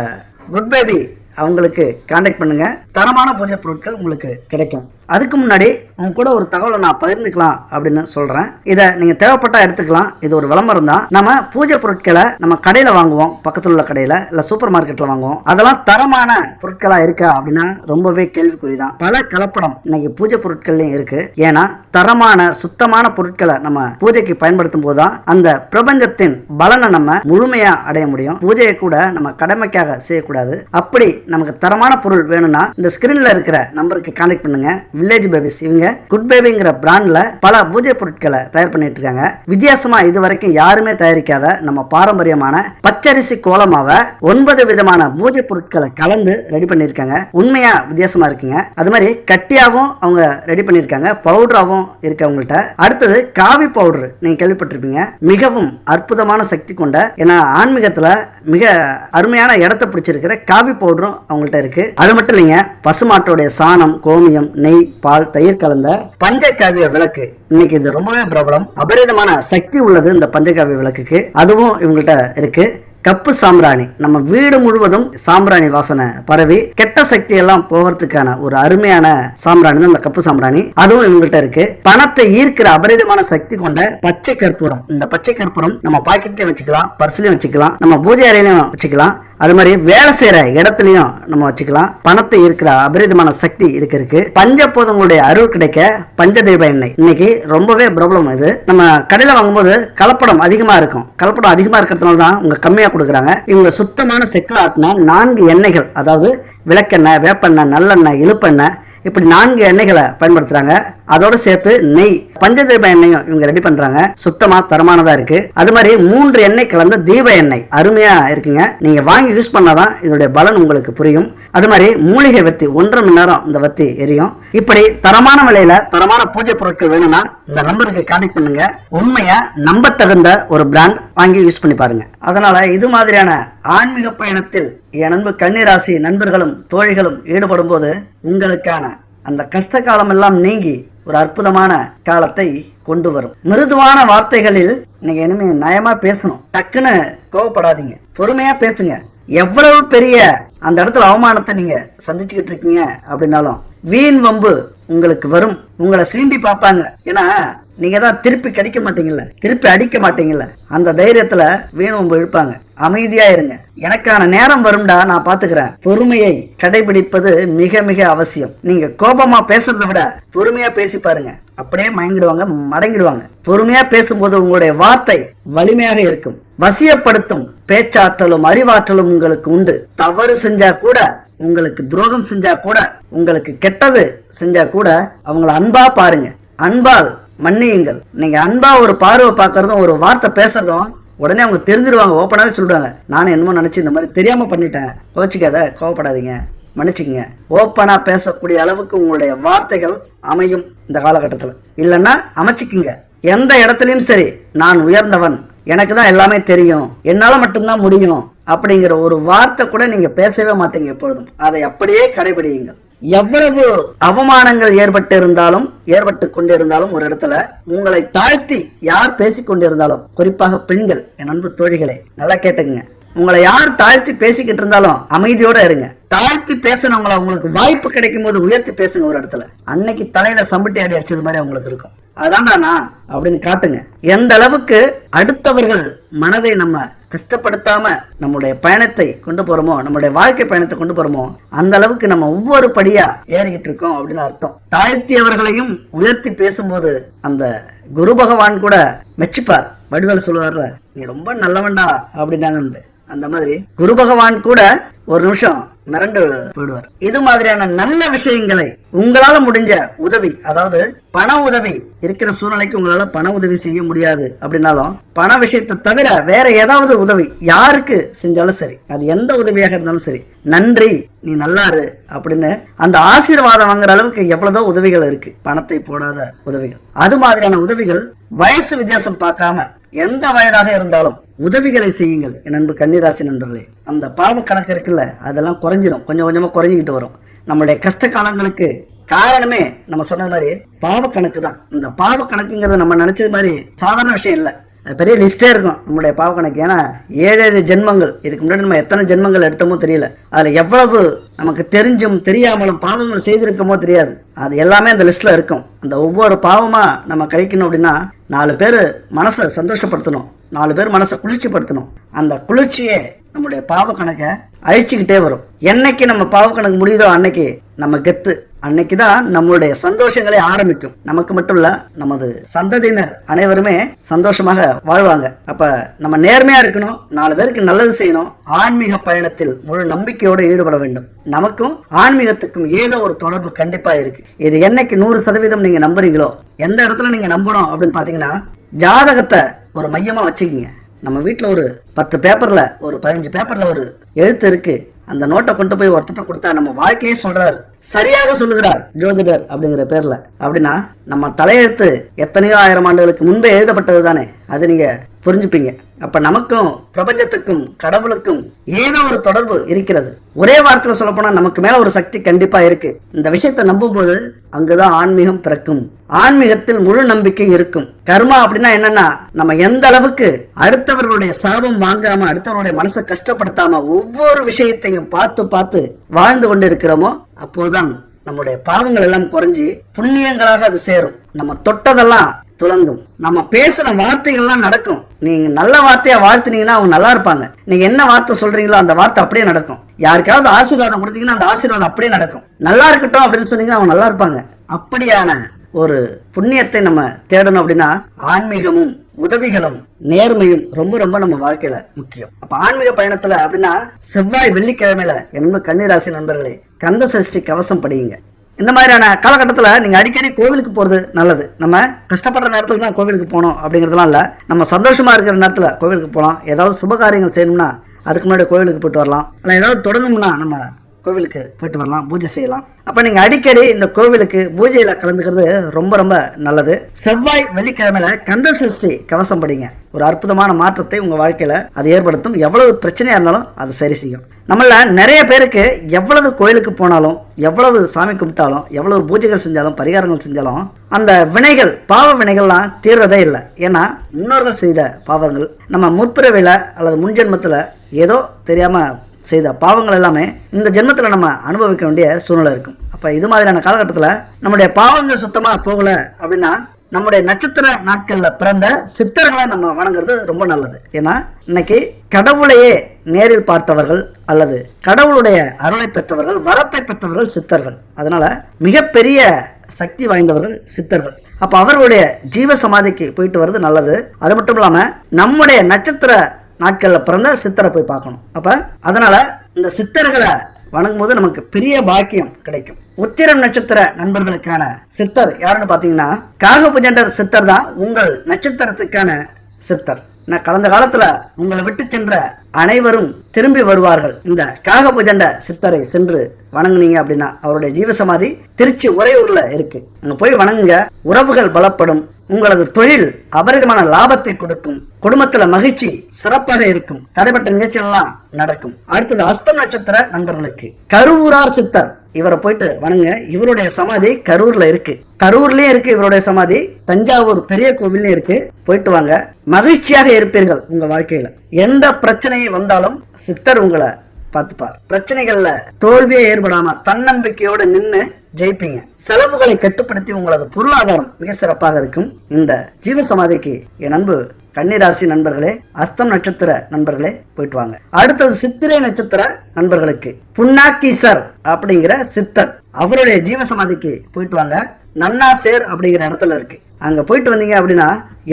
குட் பேபி அவங்களுக்கு கான்டாக்ட் பண்ணுங்க. தரமான பூஜை பொருட்கள் உங்களுக்கு கிடைக்கும். அதுக்கு முன்னாடி உங்க கூட ஒரு தகவலை நான் பகிர்ந்துக்கலாம் அப்படின்னு சொல்றேன். இதை நீங்க தேவைப்பட்டா எடுத்துக்கலாம். இது ஒரு விளம்பரம் தான். நம்ம பூஜை பொருட்களை நம்ம கடையில வாங்குவோம், பக்கத்துல உள்ள கடையில இல்ல சூப்பர் மார்க்கெட்ல வாங்குவோம். அதெல்லாம் தரமான பொருட்களா இருக்கா அப்படின்னா ரொம்பவே கேள்விக்குறிதான். பல கலப்படம் இன்னைக்கு பூஜை பொருட்கள்லயும் இருக்கு. ஏன்னா தரமான சுத்தமான பொருட்களை நம்ம பூஜைக்கு பயன்படுத்தும் போதுதான் அந்த பிரபஞ்சத்தின் பலனை நம்ம முழுமையா அடைய முடியும். பூஜையை கூட நம்ம கடமைக்காக செய்யக்கூடாது. அப்படி நமக்கு தரமான பொருள் வேணும்னா இந்த ஸ்கிரீன்ல இருக்கிற நம்பருக்கு கான்டாக்ட் பண்ணுங்க. வில்லேஜ் பேபிஸ் இவங்க குட் பேபிங்கிற பிராண்ட்ல பல பூஜை பொருட்களை தயார் பண்ணிட்டு இருக்காங்க. வித்தியாசமா இது வரைக்கும் யாருமே தயாரிக்காத நம்ம பாரம்பரியமான பச்சரிசி கோலமாவை 9 விதமான பூஜை பொருட்களை கலந்து ரெடி பண்ணிருக்காங்க. உண்மையா வித்தியாசமா இருக்குங்க. அது மாதிரி கட்டியாவும் அவங்க ரெடி பண்ணிருக்காங்க, பவுடராவும் இருக்கு அவங்கள்ட்ட. அடுத்தது காவி பவுடர், நீங்க கேள்விப்பட்டிருப்பீங்க. மிகவும் அற்புதமான சக்தி கொண்ட, ஏன்னா ஆன்மீகத்துல மிக அருமையான இடத்தை பிடிச்சிருக்கிற காவி பவுடரும் அவங்கள்ட்ட இருக்கு. அது மட்டும் இல்லைங்க, பசுமாட்டோடைய சாணம், கோமியம், நெய், பால், தயிர் கலந்த பஞ்சகாவிய விளக்கு இன்னைக்கு இது ரொம்பவே பிரபலம். அபரிதமான சக்தி உள்ளது இந்த பஞ்சகாவிய விளக்குக்கு. அதுவும் இவங்கள்ட்ட இருக்கு. கப்பு சாம்பிராணி, நம்ம வீடு முழுவதும் சாம்பிராணி வாசனை பரவி கெட்ட சக்தி எல்லாம் போகிறதுக்கான ஒரு அருமையான சாம்பிராணி தான் இந்த கப்பு சாம்பிராணி. அதுவும் இவங்கள்ட்ட இருக்கு. பணத்தை ஈர்க்கிற அபரிதமான சக்தி கொண்ட பச்சை கற்பூரம். இந்த பச்சை கற்பூரம் நம்ம பாக்கெட்லயும் வச்சுக்கலாம், பர்ஸ்லயும் வச்சுக்கலாம், நம்ம பூஜை அறையிலையும் வச்சுக்கலாம். அது மாதிரி வேலை செய்யற இடத்துலயும் நம்ம வச்சுக்கலாம். பணத்தை இருக்கிற அபரிதமான சக்தி இதுக்கு இருக்கு. பஞ்சபூதங்களுடைய அருள் கிடைக்க பஞ்சதீப எண்ணெய் இன்னைக்கு ரொம்பவே பிரபலம். இது நம்ம கடையில வாங்கும்போது கலப்படம் அதிகமா இருக்கும். கலப்படம் அதிகமா இருக்கிறதுனால தான் உங்க கம்மியா கொடுக்குறாங்க. இவங்க சுத்தமான செக்கில் ஆட்டின 4 எண்ணெய்கள், அதாவது விளக்கெண்ணெய், வேப்பெண்ணெய், நல்லெண்ணெய், இழுப்பெண்ணெய், இப்படி 4 எண்ணெய்களை பயன்படுத்துறாங்க. அதோட சேர்த்து நெய், பஞ்சதீப எண்ணெயும் இவங்க ரெடி பண்றாங்க. சுத்தமா தரமானதா இருக்கு. அது மாதிரி 3 எண்ணெய் கலந்த தீப எண்ணெய் அருமையா இருக்குங்க. நீங்க வாங்கி யூஸ் பண்ணாதான் இதோடைய பலன் உங்களுக்கு புரியும். அது மாதிரி மூலிகை வத்தி 1.5 மணி நேரம் இந்த வத்தி எரியும். இப்படி தரமான விலையில தரமான பூஜை பொருட்கள் வேணும்னா இந்த நம்பருக்கு கான்டாக்ட் பண்ணுங்க. உண்மையா நம்ப தகுந்த ஒரு பிராண்ட், வாங்கி யூஸ் பண்ணி பாருங்க. அதனால இது மாதிரியான ஆன்மீக பயணத்தில் என் அன்பு கன்னிராசி நண்பர்களும் தோழிகளும் ஈடுபடும் போது உங்களுக்கான அந்த கஷ்ட காலம் எல்லாம் நீங்கி ஒரு அற்புதமான காலத்தை கொண்டு வரும். மிருதுவான வார்த்தைகளில் நீங்க இனிமே நயமா பேசணும். டக்குன்னு கோவப்படாதீங்க, பொறுமையா பேசுங்க. எவ்வளவு பெரிய அந்த இடத்துல அவமானத்தை நீங்க சந்திச்சுக்கிட்டு இருக்கீங்க அப்படின்னாலும் வீண் வம்பு உங்களுக்கு வரும். உங்களை சீண்டி பார்ப்பாங்க. ஏன்னா நீங்க தான் திருப்பி கிடைக்க மாட்டீங்கல்ல, திருப்பி அடிக்க மாட்டீங்கல்ல, அந்த தைரியத்துல வீண் வம்பு இழுப்பாங்க. அமைதியா இருங்க. எனக்கான நேரம் வரும்டா, நான் பாத்துக்கிறேன். பொறுமையை கடைபிடிப்பது மிக மிக அவசியம். நீங்க கோபமா பேசுறதை விட பொறுமையா பேசி பாருங்க. அப்படியே மயங்கிடுவாங்க, மடங்கிடுவாங்க. பொறுமையா பேசும்போது உங்களுடைய வார்த்தை வலிமையாக இருக்கும். வசியப்படுத்தும் பேச்சாற்றலும் அறிவாற்றலும் உங்களுக்கு உண்டு. தவறு செஞ்சா கூட, உங்களுக்கு துரோகம் செஞ்சா கூட, உங்களுக்கு கெட்டது செஞ்சா கூட அவங்கள அன்பா பாருங்க. அன்பால் மன்னியுங்கள். நீங்க அன்பா ஒரு பார்வை பார்க்கறதும் ஒரு வார்த்தை பேசுறதும் உடனே அவங்க தெரிஞ்சிருவாங்க, ஓப்பனாவே சொல்லிடுவாங்க, நானும் என்னமோ நினைச்சு இந்த மாதிரி தெரியாம பண்ணிட்டேன், கோச்சிக்காத, கோவப்படாதீங்க, மன்னிச்சுக்கங்க. ஓப்பனா பேசக்கூடிய அளவுக்கு உங்களுடைய வார்த்தைகள் அமையும் இந்த காலகட்டத்தில். இல்லைன்னா அமைச்சுக்குங்க. எந்த இடத்துலையும் சரி, நான் உயர்ந்தவன், எனக்கு தான் எல்லாமே தெரியும், என்னால மட்டும்தான் முடியும் அப்படிங்கிற ஒரு வார்த்தை கூட நீங்க பேசவே மாட்டீங்க எப்பொழுதும். அதை அப்படியே கடைபிடியுங்கள். எவ்வளவு அவமானங்கள் ஏற்பட்டு கொண்டிருந்தாலும் ஒரு இடத்துல உங்களை தாழ்த்தி யார் பேசிக் கொண்டிருந்தாலும், குறிப்பாக பெண்கள், என் அன்பு தோழிகளே நல்லா கேட்டுக்குங்க, உங்களை யார் தாழ்த்தி பேசிக்கிட்டு இருந்தாலும் அமைதியோட இருங்க. தாழ்த்தி பேசினவங்களை உங்களுக்கு வாய்ப்பு கிடைக்கும் போது உயர்த்தி பேசுங்க. ஒரு இடத்துல அன்னைக்கு தலையில சம்பட்டி அடி அடிச்சது மாதிரி அவங்களுக்கு இருக்கும். அதான்டானா அப்படின்னு காட்டுங்க. எந்த அளவுக்கு அடுத்தவர்கள் மனதை நம்ம கஷ்டப்படுத்தாம நம்முடைய பயணத்தை கொண்டு போறோமோ, நம்முடைய வாழ்க்கை பயணத்தை கொண்டு போறோமோ, அந்த அளவுக்கு நம்ம ஒவ்வொரு படியா ஏறிக்கிட்டு இருக்கோம் அப்படின்னு அர்த்தம். தாழ்த்தியவர்களையும் உயர்த்தி பேசும்போது அந்த குரு பகவான் கூட மெச்சிப்பார். வடிவேல் சொல்லுவார்ல, நீ ரொம்ப நல்லவன்டா அப்படின்னாங்க. அந்த மாதிரி குரு பகவான் கூட ஒரு நிமிஷம் மிரண்டு போயிடுவார். இது மாதிரியான நல்ல விஷயங்களை உங்களால முடிஞ்ச உதவி, அதாவது பண உதவி, இருக்கிற சூழ்நிலைக்கு உங்களால பண உதவி செய்ய முடியாது அப்படின்னாலும் பண விஷயத்தை தவிர வேற ஏதாவது உதவி யாருக்கு செஞ்சாலும் சரி, அது எந்த உதவியாக இருந்தாலும் சரி, நன்றி, நீ நல்லாரு அப்படின்னு அந்த ஆசீர்வாதம் வாங்குற அளவுக்கு எவ்வளவோ உதவிகள் இருக்கு, பணத்தை போடாத உதவிகள். அது மாதிரியான உதவிகள் வயசு வித்தியாசம் பார்க்காம எந்த வயதாக இருந்தாலும் உதவிகளை செய்யுங்கள் என் அன்பு கன்னிராசி நண்பர்களே. அந்த பாவ கணக்கு இருக்குல்ல, அதெல்லாம் குறைஞ்சிடும், கொஞ்சம் கொஞ்சமா குறைஞ்சிக்கிட்டு வரும். நம்மளுடைய கஷ்ட காலங்களுக்கு காரணமே நம்ம சொன்ன மாதிரி பாவ கணக்கு தான். இந்த பாவ கணக்குங்கிறது நம்ம நினைச்சது மாதிரி சாதாரண விஷயம் இல்லை, பெரிய லிஸ்டே இருக்கும் நம்மளுடைய பாவ கணக்கு. ஏன்னா 7 ஜென்மங்கள், இதுக்கு முன்னாடி நம்ம எத்தனை ஜென்மங்கள் எடுத்தோமோ தெரியல, அதுல எவ்வளவு நமக்கு தெரிஞ்சும் தெரியாமலும் பாவங்கள் செய்திருக்கோமோ தெரியாது, அது எல்லாமே அந்த லிஸ்ட்ல இருக்கும். அந்த ஒவ்வொரு பாவமா நம்ம கழிக்கணும் அப்படின்னா 4 பேர் மனசை சந்தோஷப்படுத்தணும், 4 பேர் மனசை குளிர்ச்சிப்படுத்தணும். அந்த குளிர்ச்சியே நம்முடைய பாவ கணக்கை அழிச்சுக்கிட்டே வரும். என்னைக்கு நம்ம பாவ கணக்கு முடியுதோ அன்னைக்கு நம்ம கெத்து, அன்னைக்குதான் நம்மளுடைய சந்தோஷங்களே ஆரம்பிக்கும். நமக்கு மட்டும் இல்ல, நமது சந்ததியினர் அனைவருமே சந்தோஷமாக வாழ்வாங்க. அப்ப நம்ம நேர்மையா இருக்கணும், 4 பேருக்கு நல்லது செய்யணும், ஆன்மீக பயணத்தில் முழு நம்பிக்கையோடு ஈடுபட வேண்டும். நமக்கும் ஆன்மீகத்துக்கும் ஏதோ ஒரு தொடர்பு கண்டிப்பா இருக்கு. இது என்னைக்கு 100% நீங்க நம்புறீங்களோ, எந்த இடத்துல நீங்க நம்பணும் அப்படின்னு பாத்தீங்கன்னா, ஜாதகத்தை ஒரு மையமா வச்சுக்கிங்க. நம்ம வீட்டுல ஒரு 10 பேப்பர்ல ஒரு 15 பேப்பர்ல ஒரு எழுத்து இருக்கு, அந்த நோட்டை கொண்டு போய் ஒருத்தட்ட கொடுத்தா நம்ம வாழ்க்கையே சொல்றாரு, சரியாக சொல்லுகிறார் ஜோதிடர் அப்படிங்கிற பேர்ல. அப்படின்னா நம்ம தலையெழுத்து எத்தனையோ 1000 ஆண்டுகளுக்கு முன்பே எழுதப்பட்டது தானே, அது நீங்க புரிஞ்சுப்பீங்க. அப்ப நமக்கும் பிரபஞ்சத்துக்கும் கடவுளுக்கும் ஏதோ ஒரு தொடர்பு இருக்கிறது. ஒரே வார்த்தையில சொல்ல போனா நமக்கு மேல ஒரு சக்தி கண்டிப்பா இருக்கு. இந்த விஷயத்தை நம்பும் போது அங்குதான் ஆன்மீகம் பிறக்கும். ஆன்மீகத்தில் முழு நம்பிக்கை இருக்கும். கர்மா அப்படின்னா என்னன்னா, நம்ம எந்த அளவுக்கு அடுத்தவர்களுடைய சாபம் வாங்காம, அடுத்தவருடைய மனசை கஷ்டப்படுத்தாம ஒவ்வொரு விஷயத்தையும் பார்த்து பார்த்து வாழ்ந்து கொண்டு இருக்கிறோமோ, அப்போதுதான் நம்முடைய பாவங்கள் எல்லாம் குறைஞ்சி புண்ணியங்களாக அது சேரும். நம்ம தொட்டதெல்லாம் துலங்கும், நம்ம பேசுற வார்த்தைகள்லாம் நடக்கும். நீங்க நல்ல வார்த்தையா வாழ்த்துனீங்கன்னா அவங்க நல்லா இருப்பாங்க. நீங்க என்ன வார்த்தை சொல்றீங்களோ அந்த வார்த்தை அப்படியே நடக்கும். யாருக்காவது ஆசீர்வாதம் கொடுத்தீங்கன்னா அந்த ஆசீர்வாதம் அப்படியே நடக்கும். நல்லா இருக்கட்டும் அப்படின்னு சொன்னீங்கன்னா அவங்க நல்லா இருப்பாங்க. அப்படியான ஒரு புண்ணியத்தை நம்ம தேடணும் அப்படின்னா ஆன்மீகமும் உதவிகளும் நேர்மையும் ரொம்ப ரொம்ப நம்ம வாழ்க்கையில முக்கியம். அப்ப ஆன்மீக பயணத்துல அப்படின்னா செவ்வாய் வெள்ளிக்கிழமையில என்னோட கன்னிராசி நண்பர்களே கந்த சஷ்டி கவசம் படியுங்க. இந்த மாதிரியான காலகட்டத்துல நீங்க அடிக்கடி கோவிலுக்கு போறது நல்லது. நம்ம கஷ்டப்படுற நேரத்துல தான் கோவிலுக்கு போகணும் அப்படிங்கிறதுலாம் இல்ல, நம்ம சந்தோஷமா இருக்கிற நேரத்துல கோவிலுக்கு போகலாம். ஏதாவது சுபகாரியங்கள் செய்யணும்னா அதுக்கு முன்னாடி கோவிலுக்கு போயிட்டு வரலாம். இல்லை ஏதாவது தொடங்கணும்னா நம்ம கோவிலுக்கு போயிட்டு வரலாம், பூஜை செய்யலாம். அப்ப நீங்க அடிக்கடி இந்த கோவிலுக்கு பூஜையில கலந்துக்கிறது ரொம்ப ரொம்ப நல்லது. செவ்வாய் வெள்ளிக்கிழமையில கந்த சஷ்டி கவசம் படிங்க. ஒரு அற்புதமான மாற்றத்தை உங்க வாழ்க்கையில அது ஏற்படுத்தும். எவ்வளவு பிரச்சனையா இருந்தாலும் அது சரி செய்யும். நம்மள நிறைய பேருக்கு எவ்வளவு கோயிலுக்கு போனாலும், எவ்வளவு சாமி கும்பிட்டாலும், எவ்வளவு பூஜைகள் செஞ்சாலும், பரிகாரங்கள் செஞ்சாலும் அந்த வினைகள், பாவ வினைகள்லாம் தீர்றதே இல்லை. ஏன்னா முன்னோர்கள் செய்த பாவங்கள் நம்ம முற்பிறவில அல்லது முன்ஜென்மத்துல ஏதோ தெரியாம செய்த பாவங்கள் எல்லாமே இந்த ஜென்மத்துல நம்ம அனுபவிக்க வேண்டிய சூழ்நிலை இருக்கும். அப்ப இது மாதிரியான காலகட்டத்துல நம்முடைய பாவங்கள் சுத்தமா போகல அப்படின்னா நம்முடைய நட்சத்திர நாட்கள்ல பிறந்த சித்தர்களை நம்ம வணங்குறது ரொம்ப நல்லது. ஏன்னா இன்னைக்கு கடவுளையே நேரில் பார்த்தவர்கள் அல்லது கடவுளுடைய அருளை பெற்றவர்கள், வரத்தை பெற்றவர்கள் சித்தர்கள். அதனால மிகப்பெரிய சக்தி வாய்ந்தவர்கள் சித்தர்கள். அப்ப அவர்களுடைய ஜீவ சமாதிக்கு போயிட்டு வர்றது நல்லது. அது மட்டும் இல்லாம நம்முடைய நட்சத்திர நாட்கள்ல பிறந்த சித்தரை போய் பார்க்கணும். அப்ப அதனால இந்த சித்தர்களை வணங்கும் போது நமக்கு பெரிய பாக்கியம் கிடைக்கும். உத்திரம் நட்சத்திர நண்பர்களுக்கான சித்தர் யாருன்னு பாத்தீங்கன்னா காகபுஜண்டர் சித்தர் தான் உங்கள் நட்சத்திரத்துக்கான சித்தர். நான் கடந்த காலத்துல உங்களை விட்டு சென்ற அனைவரும் திரும்பி வருவார்கள். இந்த காகபுஜண்ட சித்தரை சென்று வணங்குனீங்க அப்படின்னா அவருடைய ஜீவசமாதி திருச்சி உறையூர்ல இருக்கு. அங்க போய் வணங்குங்க. உறவுகள் பலப்படும். உங்களது தொழில் அபரிதமான லாபத்தை கொடுக்கும். குடும்பத்துல மகிழ்ச்சி சிறப்பாக இருக்கும். தடைப்பட்ட நிகழ்ச்சிகள் எல்லாம் நடக்கும். அடுத்தது அஸ்தம் நட்சத்திர நண்பர்களுக்கு கருவூரார் சித்தர், இவரை போயிட்டு வணங்க. இவருடைய சமாதி கரூர்ல இருக்கு. கரூர்லயும் இருக்கு இவருடைய சமாதி. தஞ்சாவூர் பெரிய கோவில்லையும் இருக்கு. போயிட்டு வாங்க. மகிழ்ச்சியாக இருப்பீர்கள். உங்க வாழ்க்கையில எந்த பிரச்சனையை வந்தாலும் சித்தர் உங்களை பார்த்துப்பார். பிரச்சனைகள்ல தோல்வியே ஏற்படாம தன்னம்பிக்கையோடு நின்று ஜெயிப்பீங்க. செலவுகளை கட்டுப்படுத்தி உங்களது பொருளாதாரம் மிக சிறப்பாக இருக்கும். இந்த ஜீவசமாதிக்கு என் அன்பு கன்னிராசி நண்பர்களே, அஸ்தம் நட்சத்திர நண்பர்களே போயிட்டு வாங்க. அடுத்தது சித்திரை நட்சத்திர நண்பர்களுக்கு புன்னாக்கீசர் அப்படிங்கிற சித்தர், அவருடைய ஜீவசமாதிக்கு போயிட்டு வாங்க. நன்னாசேர் அப்படிங்கிற இடத்துல இருக்கு. அங்க போயிட்டு வந்தீங்க அப்படின்னா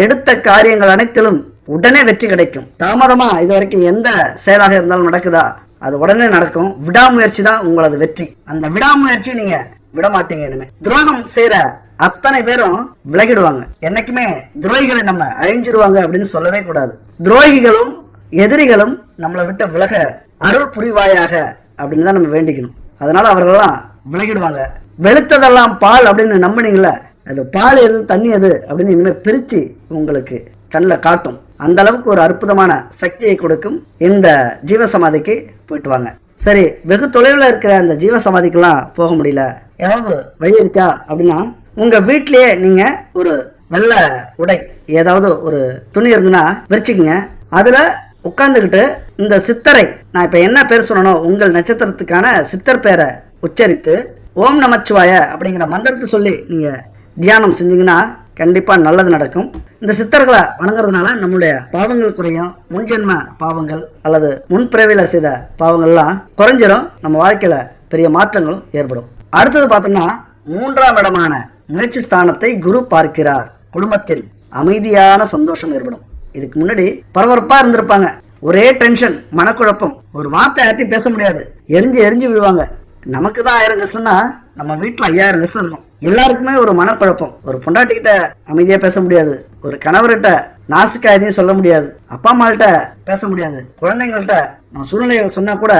எடுத்த காரியங்கள் அனைத்திலும் உடனே வெற்றி கிடைக்கும். தாமதமா இது வரைக்கும் எந்த செயலாக இருந்தாலும் நடக்குதா, அது உடனே நடக்கும். விடாமுயற்சி தான் உங்களது வெற்றி. அந்த விடாமுயற்சி நீங்க விடமாட்டீங்க. இனிமே துரோகம் செய்யற அத்தனை பேரும் விலகிடுவாங்க. என்னைக்குமே துரோகிகளை நம்ம அழிஞ்சிருவாங்க அப்படின்னு சொல்லவே கூடாது. துரோகிகளும் எதிரிகளும் நம்மளை விட்டு விலக அருள் புரிவாயாக அப்படின்னு தான் நம்ம வேண்டிக்கணும். அதனால அவர்கள்லாம் விலகிடுவாங்க. வெளுத்ததெல்லாம் பால் அப்படின்னு நம்பினீங்களா, அது பால் எது தண்ணி எது அப்படின்னு இனிமே பிரிச்சு உங்களுக்கு கண்ணில் காட்டும். அந்த அளவுக்கு ஒரு அற்புதமான சக்தியை கொடுக்கும். இந்த ஜீவசமாதிக்கு போயிட்டு வாங்க. சரி, வெகு தொலைவில் இருக்கிற அந்த ஜீவசமாதிக்கெல்லாம் போக முடியல, ஏதாவது வழி இருக்கா அப்படின்னா உங்க வீட்டிலேயே நீங்க ஒரு வெள்ளை உடை ஏதாவது ஒரு துணி இருந்துன்னா விரிச்சுக்குங்க. அதுல உட்கார்ந்துக்கிட்டு இந்த சித்தரை, நான் இப்ப என்ன பேர் சொன்னனோ உங்கள் நட்சத்திரத்துக்கான சித்தர் பேரை உச்சரித்து ஓம் நமச்சிவாய அப்படிங்கிற மந்திரத்தை சொல்லி நீங்க தியானம் செஞ்சீங்கன்னா கண்டிப்பா நல்லது நடக்கும். இந்த சித்தர்களை வணங்குறதுனால நம்மளுடைய பாவங்கள் குறையும். முன்ஜென்ம பாவங்கள் அல்லது முன்பிறவில செய்த பாவங்கள்லாம் குறைஞ்சிரும். நம்ம வாழ்க்கையில பெரிய மாற்றங்கள் ஏற்படும். அடுத்தது பார்த்தோம்னா 3ஆம் இடமான முயற்சி ஸ்தானத்தை குரு பார்க்கிறார். குடும்பத்தில் அமைதியான சந்தோஷம் ஏற்படும். இதுக்கு முன்னாடி பரபரப்பா இருந்திருப்பாங்க. ஒரே டென்ஷன், மனக்குழப்பம். ஒரு வார்த்தை யார்ட்டையும் பேச முடியாது. எரிஞ்சு விழுவாங்க. நமக்கு தான் 1000 கஷ்டம்னா நம்ம வீட்டுல 5000 கஷ்டம் இருக்கும். எல்லாருக்குமே ஒரு மனக்குழப்பம். ஒரு பொண்டாட்டிக்கிட்ட அமைதியா பேச முடியாது. ஒரு கணவர்கிட்ட நாசுக்கா எதையும் சொல்ல முடியாது. அப்பா அம்மாள்கிட்ட பேச முடியாது. குழந்தைங்கள்ட்ட நம்ம சூழ்நிலையை சொன்னா கூட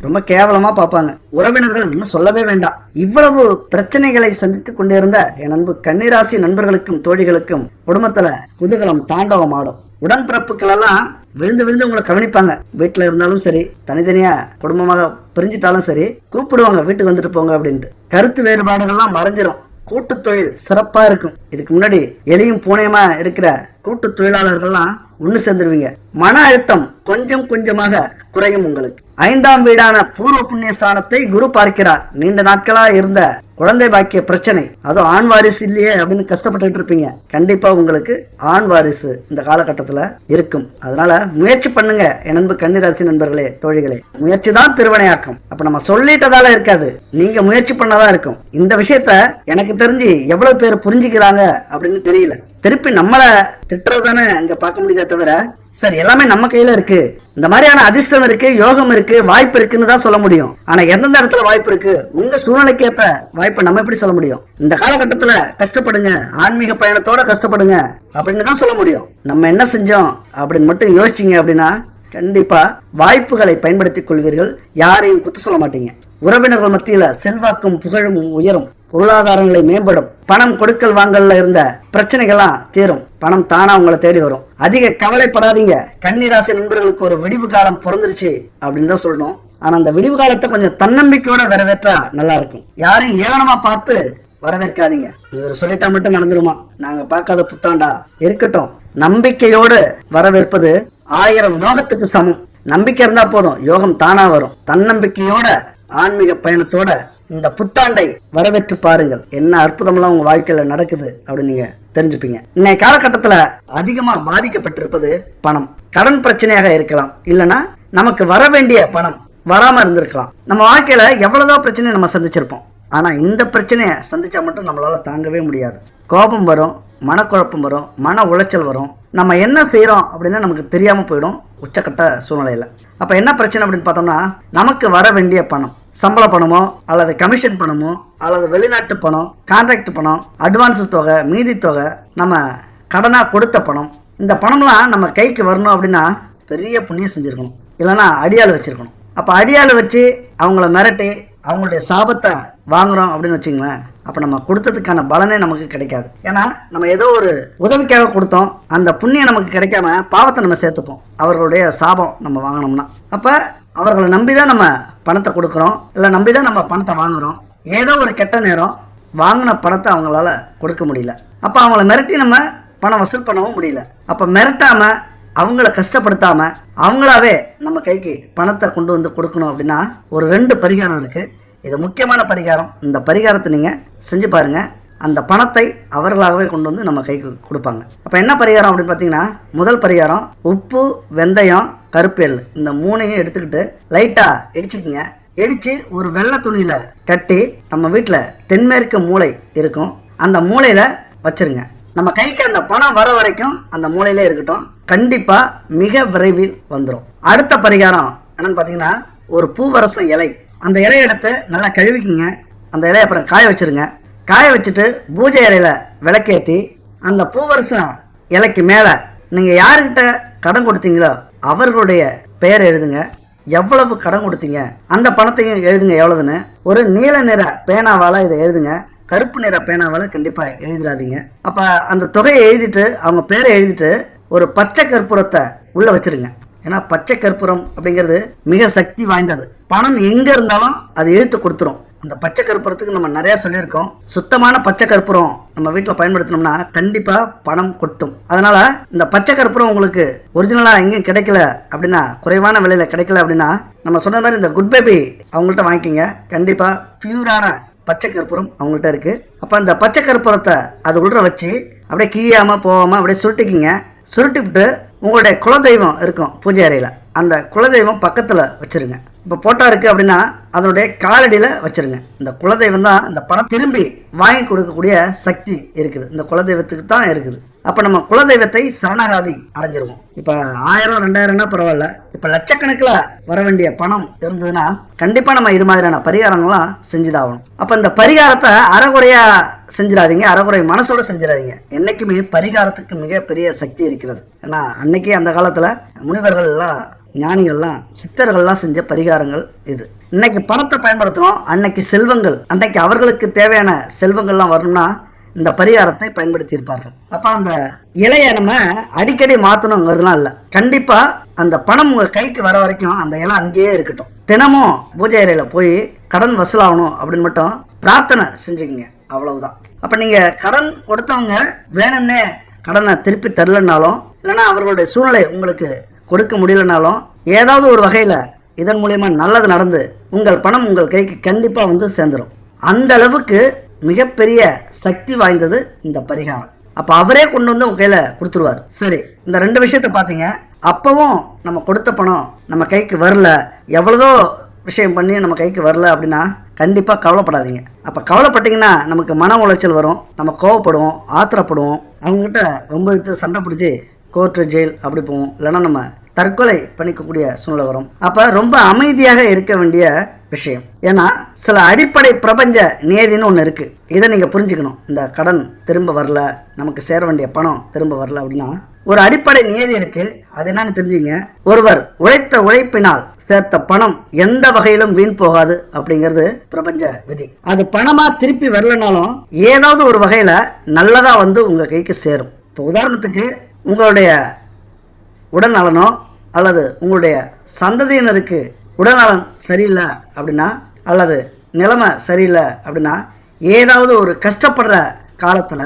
ரொம்ப கேவலமா பார்ப்பாங்க. உறவினர்கள் இன்னும் சொல்லவே வேண்டாம். இவ்வளவு பிரச்சனைகளை சந்தித்துக் கொண்டிருந்த என் அன்பு கன்னிராசி நண்பர்களுக்கும் தோழிகளுக்கும் குடும்பத்துல குதூகலம் தாண்டவம் ஆடும். உடன்பிறப்புகள் எல்லாம் விழுந்து உங்களை கவனிப்பாங்க. வீட்டுல இருந்தாலும் சரி, தனித்தனியா குடும்பமாக பிரிஞ்சிட்டாலும் சரி, கூப்பிடுவாங்க வீட்டுக்கு வந்துட்டு போங்க அப்படின்ட்டு. கருத்து வேறுபாடுகள்லாம் மறைஞ்சிரும். கூட்டு தொழில் சிறப்பா இருக்கும். இதுக்கு முன்னாடி எலியும் பூனையுமா இருக்கிற கூட்டு தொழிலாளர்கள்லாம் ஒண்ணு சேர்ந்துருவீங்க. மன அழுத்தம் கொஞ்சம் கொஞ்சமாக குறையும். உங்களுக்கு 5ஆம் வீடான பூர்வ புண்ணிய ஸ்தானத்தை குரு பார்க்கிறார். நீண்ட நாட்களா இருந்த குழந்தை பாக்கிய பிரச்சனை, அதுவும் ஆண் வாரிசு இல்லையே அப்படின்னு கஷ்டப்பட்டு இருப்பீங்க. கண்டிப்பா உங்களுக்கு ஆண் வாரிசு இந்த காலகட்டத்துல இருக்கும். அதனால முயற்சி பண்ணுங்க என் அன்பு கன்னிராசி நண்பர்களே, தோழிகளே. முயற்சி தான் திருவினையாக்கும். அப்ப நம்ம சொல்லிட்டதால இருக்காது, நீங்க முயற்சி பண்ணாதான் இருக்கும். இந்த விஷயத்த எனக்கு தெரிஞ்சு எவ்வளவு பேர் புரிஞ்சுக்கிறாங்க அப்படின்னு தெரியல. திருப்பி நம்மள திட்டுறதானே இங்க பார்க்க முடியாத தவிர, சரி எல்லாமே நம்ம கையில இருக்கு, இந்த மாதிரியான அதிர்ஷ்டம் இருக்கு, யோகம் இருக்கு, வாய்ப்பு இருக்குன்னு தான் சொல்ல முடியும். ஆனா எந்தெந்த இடத்துல வாய்ப்பு இருக்கு, உங்க சூழ்நிலைக்கு ஏற்ற வாய்ப்பை நம்ம எப்படி சொல்ல முடியும்? இந்த காலகட்டத்துல கஷ்டப்படுங்க, ஆன்மீக பயணத்தோட கஷ்டப்படுங்க அப்படின்னு தான் சொல்ல முடியும். நம்ம என்ன செஞ்சோம் அப்படின்னு மட்டும் யோசிச்சிங்க அப்படின்னா கண்டிப்பா வாய்ப்புகளை பயன்படுத்திக் கொள்வீர்கள். யாரையும் குத்து சொல்ல மாட்டீங்க. உறவினர்கள் மத்தியில செல்வாக்கும் புகழும் உயரும். பொருளாதாரங்களை மேம்படும். பணம் கொடுக்கல் வாங்கல்ல இருந்த பிரச்சனைகள்லாம் தீரும். பணம் தானா உங்களை தேடி வரும். அதிக கவலைப்படாதீங்க. கன்னிராசி நண்பர்களுக்கு ஒரு விடிவு காலம் பிறந்துருச்சு அப்படின்னு தான் சொல்லணும். ஆனா அந்த விடிவு காலத்தை கொஞ்சம் தன்னம்பிக்கையோட வரவேற்றா நல்லா இருக்கும். யாரையும் ஏளனமா பார்த்து வரவேற்காதீங்க. இவர் சொல்லிட்டா மட்டும் நடந்துருமா, நாங்க பார்க்காத புத்தாண்டா இருக்கட்டும். நம்பிக்கையோடு வரவேற்பது 1000 யோகத்துக்கு சமம். நம்பிக்கை இருந்தா போதும், யோகம் தானா வரும். தன்னம்பிக்கையோட ஆன்மீக பயணத்தோட இந்த புத்தாண்டை வரவேற்று பாருங்கள். என்ன அற்புதம்லாம் உங்க வாழ்க்கையில நடக்குது அப்படின்னு நீங்க தெரிஞ்சுப்பீங்க. இன்னைய காலகட்டத்துல அதிகமா பாதிக்கப்பட்டிருப்பது பணம். கடன் பிரச்சனையாக இருக்கலாம், இல்லைன்னா நமக்கு வர வேண்டிய பணம் வராம இருந்திருக்கலாம். நம்ம வாழ்க்கையில எவ்வளவுதான் பிரச்சனையை நம்ம சந்திச்சிருப்போம். ஆனா இந்த பிரச்சனையை சந்திச்சா மட்டும் நம்மளால தாங்கவே முடியாது. கோபம் வரும், மனக்குழப்பம் வரும், மன உளைச்சல் வரும். நம்ம என்ன செய்யறோம் அப்படின்னு நமக்கு தெரியாம போயிடும் உச்சக்கட்ட சூழ்நிலையில. அப்ப என்ன பிரச்சனை அப்படின்னு பார்த்தோம்னா, நமக்கு வர வேண்டிய பணம் சம்பள பணமோ அல்லது கமிஷன் பணமோ அல்லது வெளிநாட்டு பணம், கான்ட்ராக்ட் பணம், அட்வான்ஸ் தொகை, மீதி தொகை, நம்ம கடனாக கொடுத்த பணம், இந்த பணம்லாம் நம்ம கைக்கு வரணும் அப்படின்னா பெரிய புண்ணியம் செஞ்சுருக்கணும், இல்லைன்னா அடியாள் வச்சுருக்கணும். அப்போ அடியாள் வச்சு அவங்கள மிரட்டி அவங்களுடைய சாபத்தை வாங்குகிறோம் அப்படின்னு வச்சுங்களேன், அப்போ நம்ம கொடுத்ததுக்கான பலனே நமக்கு கிடைக்காது. ஏன்னா நம்ம ஏதோ ஒரு உதவிக்காக கொடுத்தோம், அந்த புண்ணியம் நமக்கு கிடைக்காம பாவத்தை நம்ம சேர்த்துப்போம் அவர்களுடைய சாபம் நம்ம வாங்கினோம்னா. அப்போ அவர்களை நம்பி தான் நம்ம பணத்தை கொடுக்குறோம், இல்லை நம்பி தான் நம்ம பணத்தை வாங்குகிறோம். ஏதோ ஒரு கெட்ட நேரம் வாங்கின பணத்தை அவங்களால கொடுக்க முடியல, அப்போ அவங்கள மிரட்டி நம்ம பணம் வசூல் பண்ணவும் முடியல. அப்போ மிரட்டாமல் அவங்கள கஷ்டப்படுத்தாமல் அவங்களாவே நம்ம கைக்கு பணத்தை கொண்டு வந்து கொடுக்கணும் அப்படின்னா ஒரு 2 பரிகாரம் இருக்குது. இது முக்கியமான பரிகாரம். இந்த பரிகாரத்தை நீங்கள் செஞ்சு பாருங்கள், அந்த பணத்தை அவர்களாகவே கொண்டு வந்து நம்ம கைக்கு கொடுப்பாங்க. அப்போ என்ன பரிகாரம் அப்படின்னு பார்த்தீங்கன்னா, முதல் பரிகாரம் உப்பு, வெந்தயம், கருப்பேல், இந்த 3ஐயும் எடுத்துக்கிட்டு லைட்டாக இடிச்சுக்குங்க. இடித்து ஒரு வெள்ளை துணியில் கட்டி நம்ம வீட்டில் தென்மேற்கு மூலை இருக்கும், அந்த மூலையில் வச்சுருங்க. நம்ம கைக்கு அந்த பணம் வர வரைக்கும் அந்த மூலையிலே இருக்கட்டும், கண்டிப்பாக மிக விரைவில் வந்துடும். அடுத்த பரிகாரம் என்னன்னு பார்த்தீங்கன்னா, ஒரு பூவரச இலை, அந்த இலையை எடுத்து நல்லா கழுவிக்கிங்க. அந்த இலையை அப்புறம் காய வச்சுருங்க. காய வச்சுட்டு பூஜை இலையில் விளக்கேற்றி அந்த பூவரசம் இலைக்கு மேலே நீங்கள் யாருக்கிட்ட கடன் கொடுத்தீங்களோ அவர்களுடைய பெயர் எழுதுங்க. எவ்வளவு கடன் கொடுத்தீங்க அந்த பணத்தையும் எழுதுங்க எவ்வளவுன்னு. ஒரு நீல நிற பேனாவால் இதை எழுதுங்க, கருப்பு நிற பேனாவால் கண்டிப்பாக எழுதிடாதீங்க. அப்போ அந்த தொகையை எழுதிட்டு அவங்க பேரை எழுதிட்டு ஒரு பச்சை கற்பூரத்தை உள்ளே வச்சுருங்க. ஏன்னா பச்சை கற்பூரம் அப்படிங்கிறது மிக சக்தி வாய்ந்தது. பணம் எங்கே இருந்தாலும் அது இழுத்து கொடுத்துரும். அந்த பச்சை கற்பூரத்துக்கு நம்ம நிறையா சொல்லியிருக்கோம். சுத்தமான பச்சை கற்பூரம் நம்ம வீட்டில் பயன்படுத்தினோம்னா கண்டிப்பாக பணம் கொட்டும். அதனால் இந்த பச்சை கற்பூரம் உங்களுக்கு ஒரிஜினலாக எங்கேயும் கிடைக்கல அப்படின்னா, குறைவான விலையில் கிடைக்கல அப்படின்னா, நம்ம சொன்ன மாதிரி இந்த குட் பேபி அவங்கள்ட்ட வாங்கிக்கிங்க. கண்டிப்பாக பியூரான பச்சை கற்பூரம் அவங்கள்ட்ட இருக்குது. அப்போ அந்த பச்சை கற்பூரத்தை அது உள்ள வச்சு அப்படியே கீழாமல் போகாமல் அப்படியே சுருட்டிக்கிங்க. சுருட்டிவிட்டு உங்களுடைய குலதெய்வம் இருக்கும் பூஜை அறையில், அந்த குலதெய்வம் பக்கத்தில் வச்சுருங்க. இப்போ போட்டோ இருக்குது அப்படின்னா அதனுடைய காலடியில் வச்சுருங்க. இந்த குலதெய்வம் தான் இந்த பணம் திரும்பி வாங்கி கொடுக்கக்கூடிய சக்தி இருக்குது, இந்த குலதெய்வத்துக்கு தான் இருக்குது. அப்போ நம்ம குலதெய்வத்தை சரணாகாதி அடைஞ்சிருவோம். இப்போ 1000 2000னா பரவாயில்ல, இப்போ லட்சக்கணக்கில் வர வேண்டிய பணம் இருந்ததுன்னா கண்டிப்பாக நம்ம இது மாதிரியான பரிகாரங்கள்லாம் செஞ்சுதாகணும். அப்போ இந்த பரிகாரத்தை அறகுறையாக செஞ்சிடாதீங்க, அறகுறை மனசோடு செஞ்சிடாதீங்க. என்றைக்குமே பரிகாரத்துக்கு மிகப்பெரிய சக்தி இருக்கிறது. ஏன்னா அன்னைக்கு அந்த காலத்தில் முனிவர்கள்லாம், ஞானிகள்லாம், சித்தர்கள்லாம் செஞ்ச பரிகாரங்கள் இது. இன்னைக்கு பணத்தை பயன்படுத்துகிறோம், அன்னைக்கு செல்வங்கள், அன்னைக்கு அவர்களுக்கு தேவையான செல்வங்கள்லாம் வரணும்னா இந்த பரிகாரத்தை பயன்படுத்தி இருப்பார்கள். அப்போ அந்த இலையை நம்ம அடிக்கடி மாற்றணுங்கிறதுலாம் இல்லை. கண்டிப்பாக அந்த பணம் உங்கள் கைக்கு வர வரைக்கும் அந்த இலை அங்கேயே இருக்கட்டும். தினமும் பூஜை அறையில் போய் கடன் வசூலாகணும் அப்படின்னு மட்டும் பிரார்த்தனை செஞ்சுக்கிங்க, அவ்வளவுதான். அப்போ நீங்கள் கடன் கொடுத்தவங்க வேணும்னே கடனை திருப்பி தரலனாலும், இல்லைன்னா அவர்களுடைய சூழ்நிலை உங்களுக்கு கொடுக்க முடியலனாலும், ஏதாவது ஒரு வகையில் இதன் மூலயமா நல்லது நடந்து உங்கள் பணம் உங்கள் கைக்கு கண்டிப்பாக வந்து சேர்ந்துடும். அந்த அளவுக்கு மிகப்பெரிய சக்தி வாய்ந்தது இந்த பரிகாரம். அப்போ அவரே கொண்டு வந்து உங்கள் கையில் கொடுத்துருவார். சரி, இந்த 2 விஷயத்த பார்த்தீங்க. அப்பவும் நம்ம கொடுத்த பணம் நம்ம கைக்கு வரல, எவ்வளோதோ விஷயம் பண்ணி நம்ம கைக்கு வரல அப்படின்னா கண்டிப்பாக கவலைப்படாதீங்க. அப்போ கவலைப்பட்டீங்கன்னா நமக்கு மன உளைச்சல் வரும், நம்ம கோவப்படுவோம், ஆத்திரப்படுவோம், அவங்ககிட்ட ரொம்ப எடுத்து சண்டை பிடிச்சி கோர்ட்டு, ஜெயில் அப்படி போவோம், இல்லைன்னா நம்ம தற்கொலை பண்ணிக்கக்கூடிய சூழ்நிலை வரும். அப்போ ரொம்ப அமைதியாக இருக்க வேண்டிய விஷயம். ஏன்னா சில அடிப்படை பிரபஞ்ச நியதின்னு ஒன்று இருக்குது, இதை நீங்கள் புரிஞ்சுக்கணும். இந்த கடன் திரும்ப வரல, நமக்கு சேர வேண்டிய பணம் திரும்ப வரல அப்படின்னா ஒரு அடிப்படை நியதி இருக்குது. அது என்னன்னு தெரிஞ்சுங்க. ஒருவர் உழைத்த உழைப்பினால் சேர்த்த பணம் எந்த வகையிலும் வீண் போகாது அப்படிங்கிறது பிரபஞ்ச விதி. அது பணமாக திருப்பி வரலனாலும் ஏதாவது ஒரு வகையில் நல்லதாக வந்து உங்கள் கைக்கு சேரும். இப்போ உதாரணத்துக்கு உங்களுடைய உடல் நலனோ அல்லது உங்களுடைய சந்ததியினருக்கு உடல்நலம் சரியில்லை அப்படின்னா, அல்லது நிலைமை சரியில்லை அப்படின்னா, ஏதாவது ஒரு கஷ்டப்படுற காலத்தில்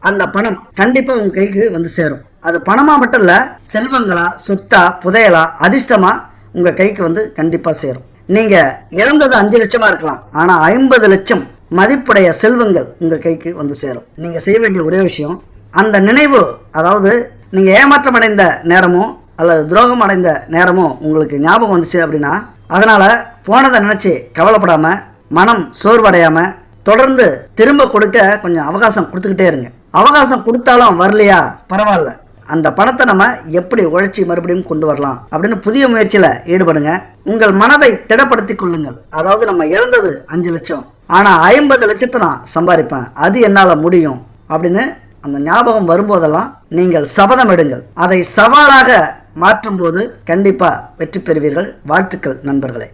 அந்த பணம் கண்டிப்பாக உங்கள் கைக்கு வந்து சேரும். அது பணமாக மட்டும் இல்லை, செல்வங்களா, சொத்தா, புதையலா, அதிர்ஷ்டமாக உங்கள் கைக்கு வந்து கண்டிப்பாக சேரும். நீங்கள் இழந்தது 5 லட்சமாக இருக்கலாம், ஆனால் 50 லட்சம் மதிப்புடைய செல்வங்கள் உங்கள் கைக்கு வந்து சேரும். நீங்கள் செய்ய வேண்டிய ஒரே விஷயம், அந்த நினைவு, அதாவது நீங்கள் ஏமாற்றம் அடைந்த நேரமோ அல்லது துரோகம் அடைந்த நேரமோ உங்களுக்கு ஞாபகம் வந்துச்சு அப்படின்னா, அதனால் போனதை நினச்சி கவலைப்படாமல், மனம் சோர்வடையாமல் தொடர்ந்து திரும்ப கொடுக்க கொஞ்சம் அவகாசம் கொடுத்துக்கிட்டே இருங்க. அவகாசம் கொடுத்தாலும் வரலையா பரவாயில்ல, அந்த பணத்தை நம்ம எப்படி உழைச்சி மறுபடியும் கொண்டு வரலாம் அப்படின்னு புதிய முயற்சியில் ஈடுபடுங்க. உங்கள் மனதை திடப்படுத்திக் கொள்ளுங்கள். அதாவது நம்ம இழந்தது 5 லட்சம், ஆனால் 50 லட்சத்தை நான் சம்பாதிப்பேன், அது என்னால் முடியும் அப்படின்னு அந்த ஞாபகம் வரும்போதெல்லாம் நீங்கள் சபதம் எடுங்கள். அதை சவாலாக மாற்றும்போது கண்டிப்பாக வெற்றி பெறுவீர்கள். வாழ்த்துக்கள் நண்பர்களே.